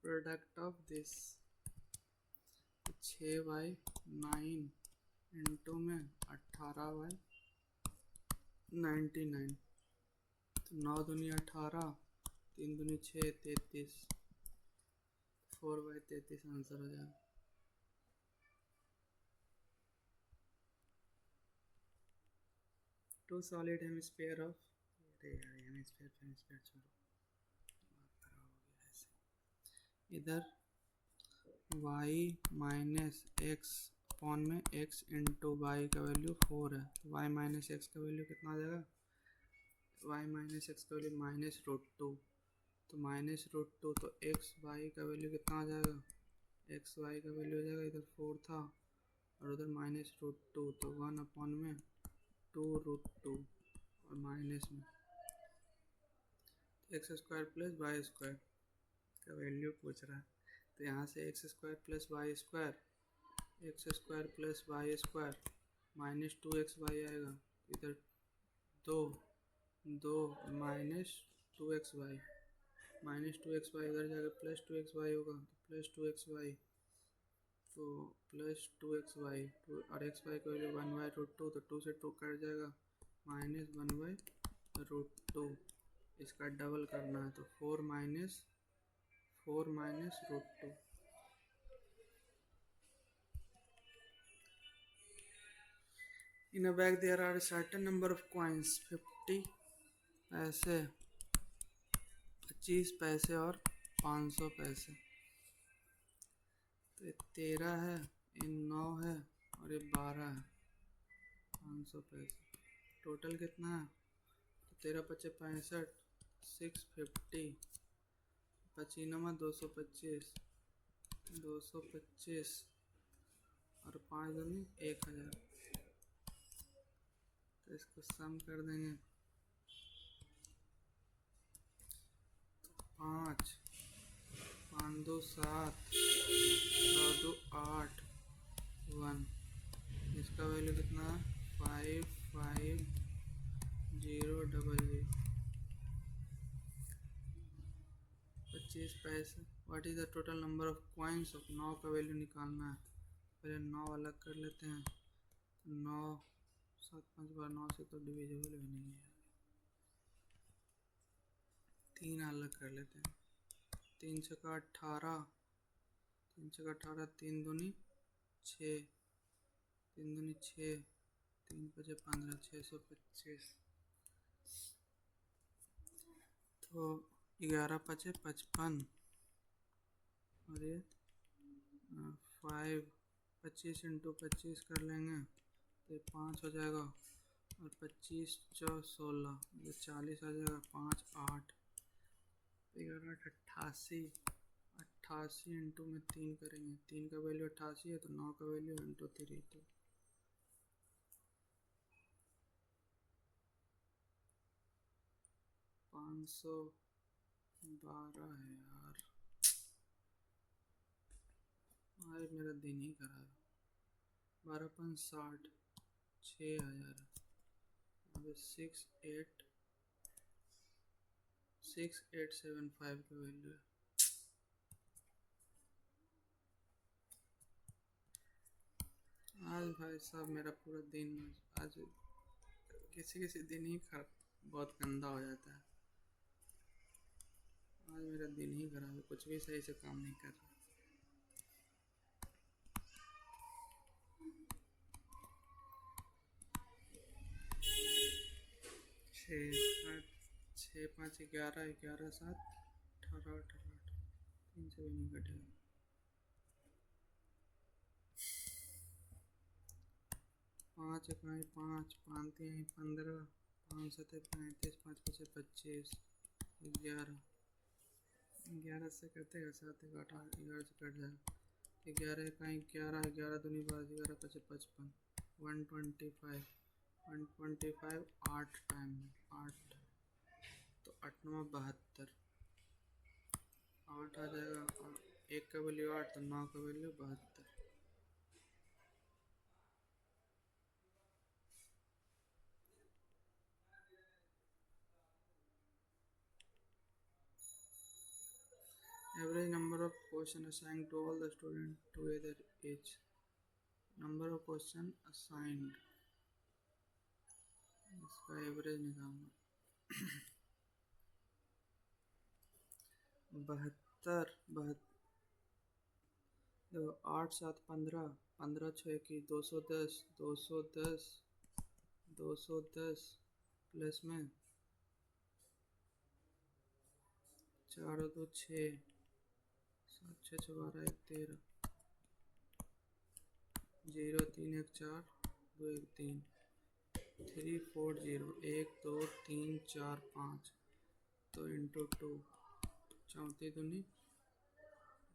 Product of this 6/9 into में 18/99। तो 9 दूनी 18, 3 दूनी 6, 33। 4/33 आंसर हो जाएगा। टू सॉलिड हेमिस्फीयर ऑफ, अरे यार हेमिस्फीयर हेमिस्फीयर छोड़ो, दिमाग खराब हो गया ऐसे। इधर y माइनस एक्स अपॉन में x इंटू वाई का वैल्यू 4 है, तो y माइनस एक्स का वैल्यू कितना आ जाएगा, y माइनस एक्स का वैल्यू -√2, तो -√2, तो एक्स वाई का वैल्यू कितना आ जाएगा, एक्स वाई का वैल्यू हो जाएगा, इधर 4 था और उधर -√2, तो 1 अपॉन में 2√2 और माइनस में x square plus Y square का वैल्यू पूछ रहा है, तो यहाँ से x square plus Y square, x square plus Y square -2xy आएगा, इधर 2 2 -2xy, -2xy इधर जाकर +2xy होगा, तो +2xy, तो +2xy, और xy का वैल्यू 1/√2, तो 2 से 2 कट जाएगा, -1/√2, इसका डबल करना है, तो 4 -√2। In a bag there are a certain number of coins, 50 पैसे, 25 पैसे और 500 पैसे, तो ये 13 है, ये 9 है और ये 12 है, 500 पैसे, टोटल कितना है, तो 13 × 5 = 650, 25 225, 225 और 5 दूनी 1000, तो इसको सम कर देंगे, 5 5 2 7 6 2 8 1, इसका वैल्यू कितना है 550000, 25 पैसे। What is the total number of coins of, 9 का वैल्यू निकालना है, पहले 9 अलग कर लेते हैं, 9 7 5 बार 9 से तो डिविजिबल भी नहीं है, 3 अलग कर लेते हैं, 3 × 18, 3 × 18, 3 दूनी 6, 3 दूनी 6, 3 × 5 15, 625, तो 11 × 5 55, और ये 25 × 25 कर लेंगे तो 5 हो जाएगा, और 25 × 16, ये 40 आ जाएगा, 5 8, 11 88, 88 इंटू में 3 करेंगे, 3 का वैल्यू 88 है, तो 9 का वैल्यू इंटू 3, तो 512 है यार, आज मेरा दिन ही खराब है, 12 5 60, 6000, अब 6875 का वैल्यू है। आज भाई साहब मेरा पूरा दिन, आज किसी दिन ही बहुत गंदा हो जाता है, आज मेरा दिन ही खराब है, कुछ भी सही से काम नहीं कर रहा। छः 5 11 11 7 18 18 3 से भी नहीं कटेगा, 5 1 5 5 3 15, 5 7 35, 5 5 25, 11 11 से कटेगा, 7 1 8 11 से कट जाएगा, 11 1 11, 11 दूनी 12, 11 5 55, 125, 125 8 टाइम 8, तो 8 9 72, 8 आ जाएगा, 1 का वैल्यू 8, तो 9 का value 72। Average number of question assigned to all the students together is number of question assigned, इसका एवरेज निकालना, 72 देखो 8 7 15, 15 6 की 210, 210, 210, प्लस में 4 2 6, 7 6 12 1 13, 0 3 1 4 2 1 3, 3 4 0 1 2 3 4 5, तो इंटू 2, 34 दूनी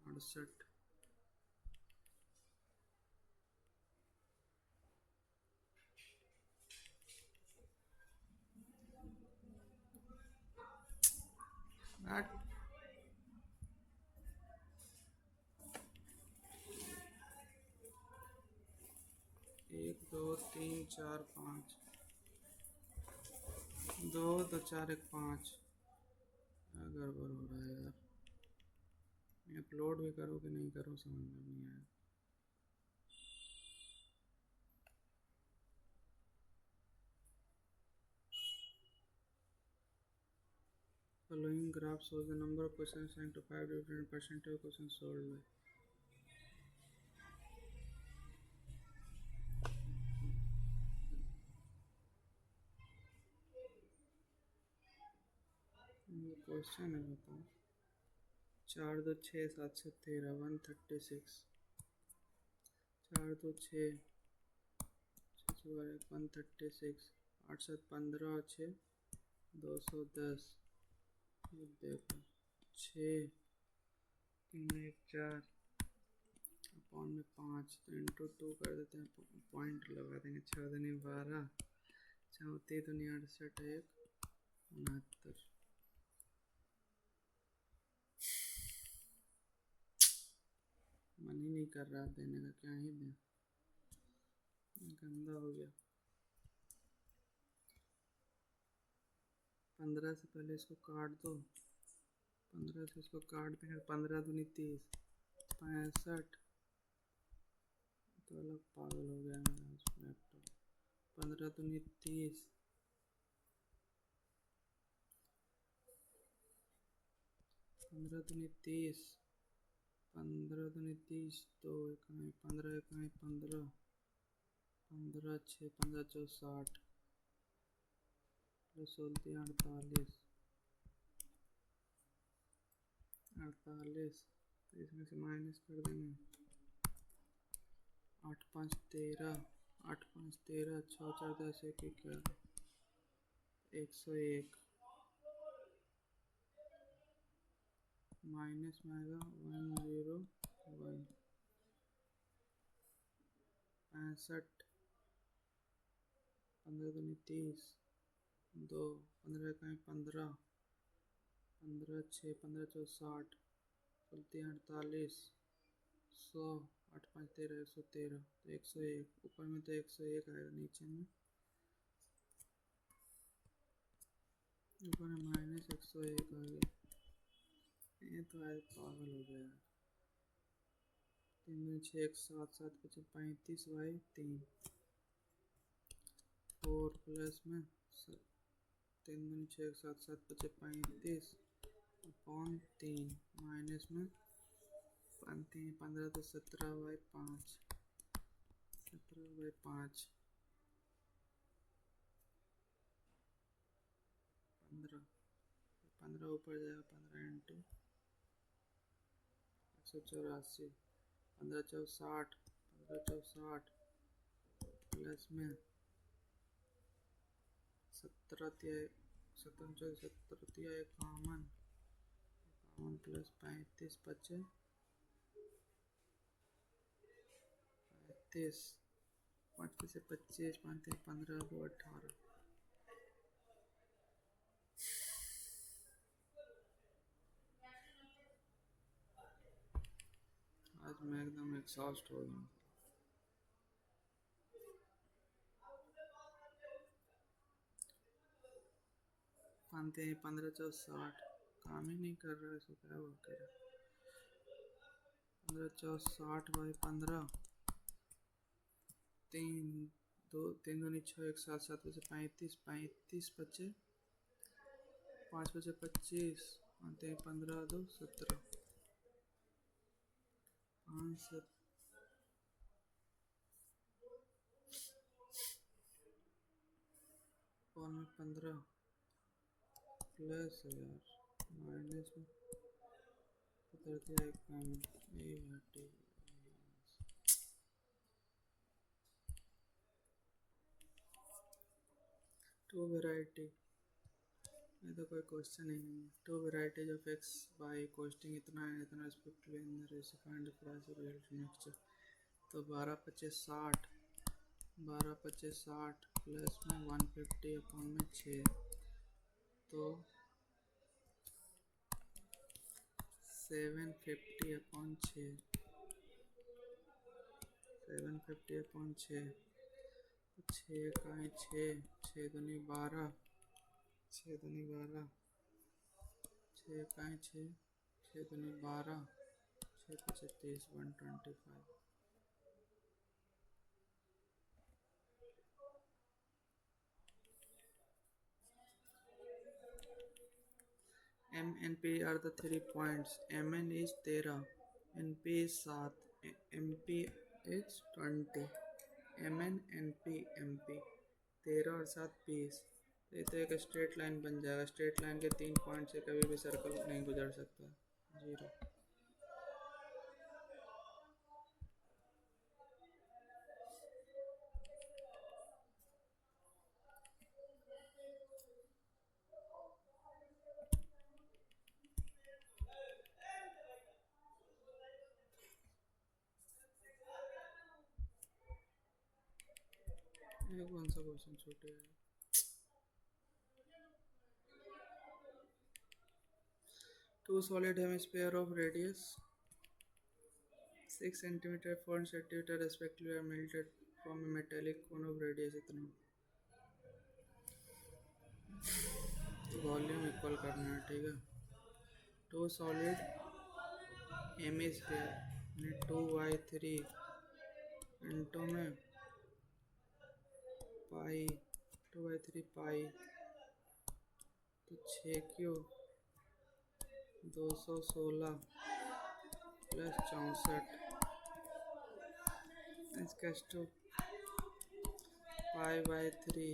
68। आठ 1 2 3 4 5, 2 2 4 1 5। क्या गड़बड़ हो रहा है यार, मैं अपलोड भी करूँ कि नहीं करूँ समझ में नहीं आया। Following graph shows the number of questions assigned to 5 different percentage of questions solved by. Question है बताओ। 4 2 6 7 7 13 136, 4 2 6 136, 8 7 15 6 210। देखो 6 3 1 4 अपॉन में 5, तो इंटू 2 कर देते हैं, पॉइंट लगा देंगे। 6 दूनी 12, 34 दूनी 68, 1 69। मन ही नहीं कर रहा देने का, क्या ही दें, गंदा हो गया। 15 से पहले इसको काट दो, 15 से इसको काट देंगे, 15 दूनी 30, 65। तो अलग पागल हो गया मेरा लैपटॉप। 15 दूनी 30, 15 दूनी 30, 15 दूनी 30, 2 1 15 1 15, 15 6 15 4 60, प्लस 48, 48। तो इसमें से माइनस कर देंगे, 8 5 13, 8 5 13, 6 4 10 1 11, 101। माइनस में आएगा 101, 65, 15 दूनी 30, 2 15 1 15, 15 6 15 4 60, 48, 100, 8 5 13, 113, तो 101। ऊपर में तो 101 आएगा, नीचे में ऊपर में माइनस 101 आ गया। ये तो आज पागल हो गया। 3 दूनी 6 1 7 7 5 35 बाई 3, 4 प्लस में 3 दूनी 6 1 7 7 5 35 अपॉन 3, माइनस में 15 तो 17 बाई 5, 17 बाई 5, 15, 15 ऊपर जाएगा, 15 इंटू 184, 15 4 60, 15 4 60, प्लस में 17 तिया इक्यावन, प्लस 35 बचे 35, 5 से 25, 5 15 2 18। आज मैं एकदम एग्जॉस्ट हो गया। 15 4 60 काम ही नहीं कर रहा है, इसको क्या वो करे। 15 4 60 बाई 15, 3 दूनी 6 1 7 7 बचे 35, 35 बचे 5 बचे 25, 15 2 17, 5 7 अपॉन में 15 प्लस है यार माइनस में पकड़ दिया एक काम ए हटी टू वेराइटी ये तो कोई क्वेश्चन ही नहीं है to varieties of x by costing इतना है इतना respectively in the ratio find the price of real mixture तो 12 25 60 12 25 60 प्लस में 150 अपॉन में 6 तो 750 अपॉन 6 750 अपॉन 6 6 का है 6 दूनी 12 6 दूनी 12 6 का है 6 दूनी 12 6 35 125 M and P are the 3 points. Mn is 13, NP is 7, MP is 20. Mn NP MP 13 और 7 20 ये तो एक स्ट्रेट लाइन बन जाएगा स्ट्रेट लाइन के 3 पॉइंट से कभी भी सर्कल नहीं गुजर सकता 0 ये कौन सा क्वेश्चन छोटे है Two solid hemisphere of radius 6 cm 4 cm respectively are melted from a metallic cone of radius इतना वॉल्यूम इक्वल करना है ठीक है टू सॉलिड हेमिस्फीयर 2/3 इंटू में पाई 2/3 पाई तो 6 क्यों 216 प्लस 64 इसका टू पाई/3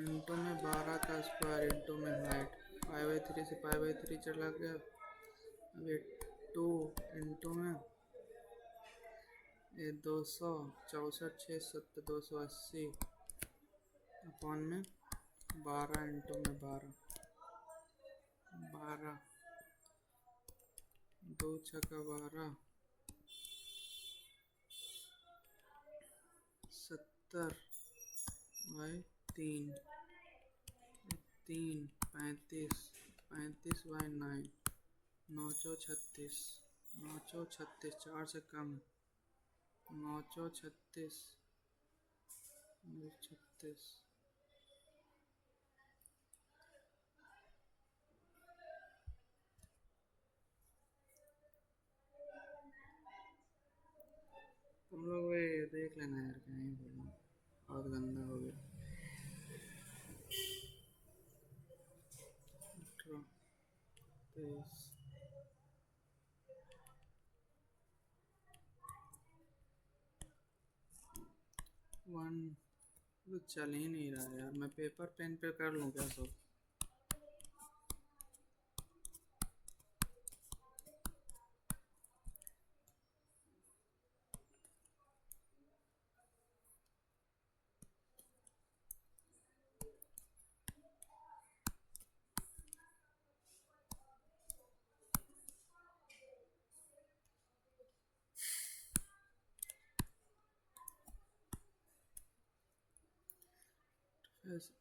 इंटू में 12 का स्क्वायर इंटू में हाइट पाई/3 से पाई/3 चला गया अब ये 2 इंटू में ये 264 6 7 280 अपॉन में 12 इंटू में 12 2 छक्का 12 70/3 3 35 35/9 9 चौ 36 9 चौ 36 4 से कम 9 चौ 36 36 तुम लोग ये देख लेना यार कहीं बोलना बहुत गंदा हो गया 18 23 1 तो चल ही नहीं रहा यार मैं पेपर पेन पे कर लूँ क्या सब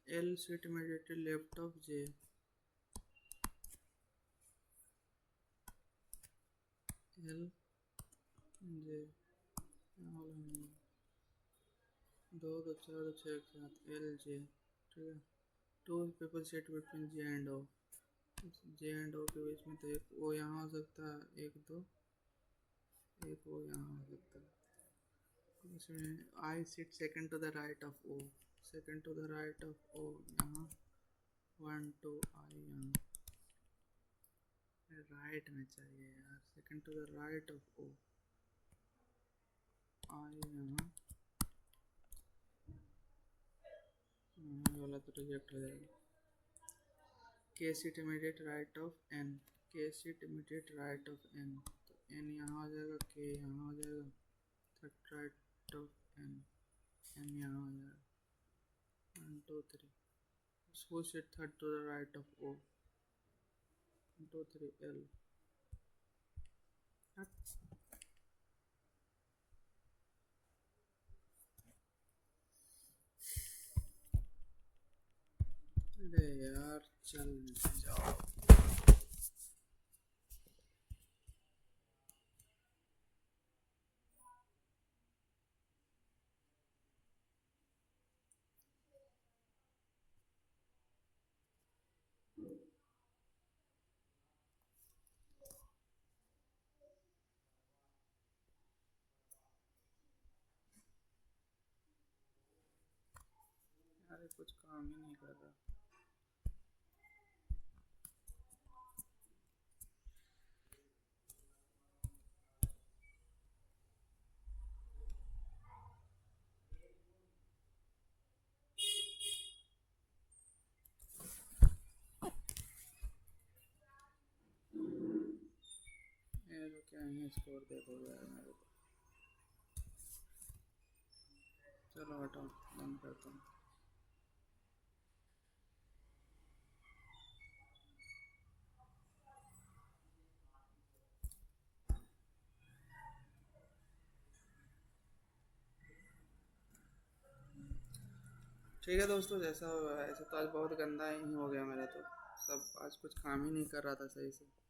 L sit immediately left of J L J दो 4 6 एक साथ L J ठीक है two people sit between J and O J and O के बीच में तो एक O यहाँ हो सकता है एक दो एक O यहाँ हो सकता है इसमें I sit second to the right of O second to the right of O यहाँ 1 2 I यहाँ राइट में चाहिए यार second to the right of O I यहाँ ये वाला तो रिजेक्ट हो जाएगा। K seat immediate right of N, K seat immediate right of N, तो एन यहाँ हो जाएगा, के यहाँ हो जाएगा, third right of N, N यहाँ हो जाएगा, 1 2 3, who sit third to the right of O, 1 2 3 L। अरे यार चल जाओ। यार कुछ काम ही नहीं कर रहा। ये तो क्या ही स्कोर देखोगे यार मेरे को। चलो हटाओ, बंद करता हूँ। ठीक है दोस्तों, जैसा ऐसे तो आज बहुत गंदा ही हो गया मेरा तो, सब आज कुछ काम ही नहीं कर रहा था सही से।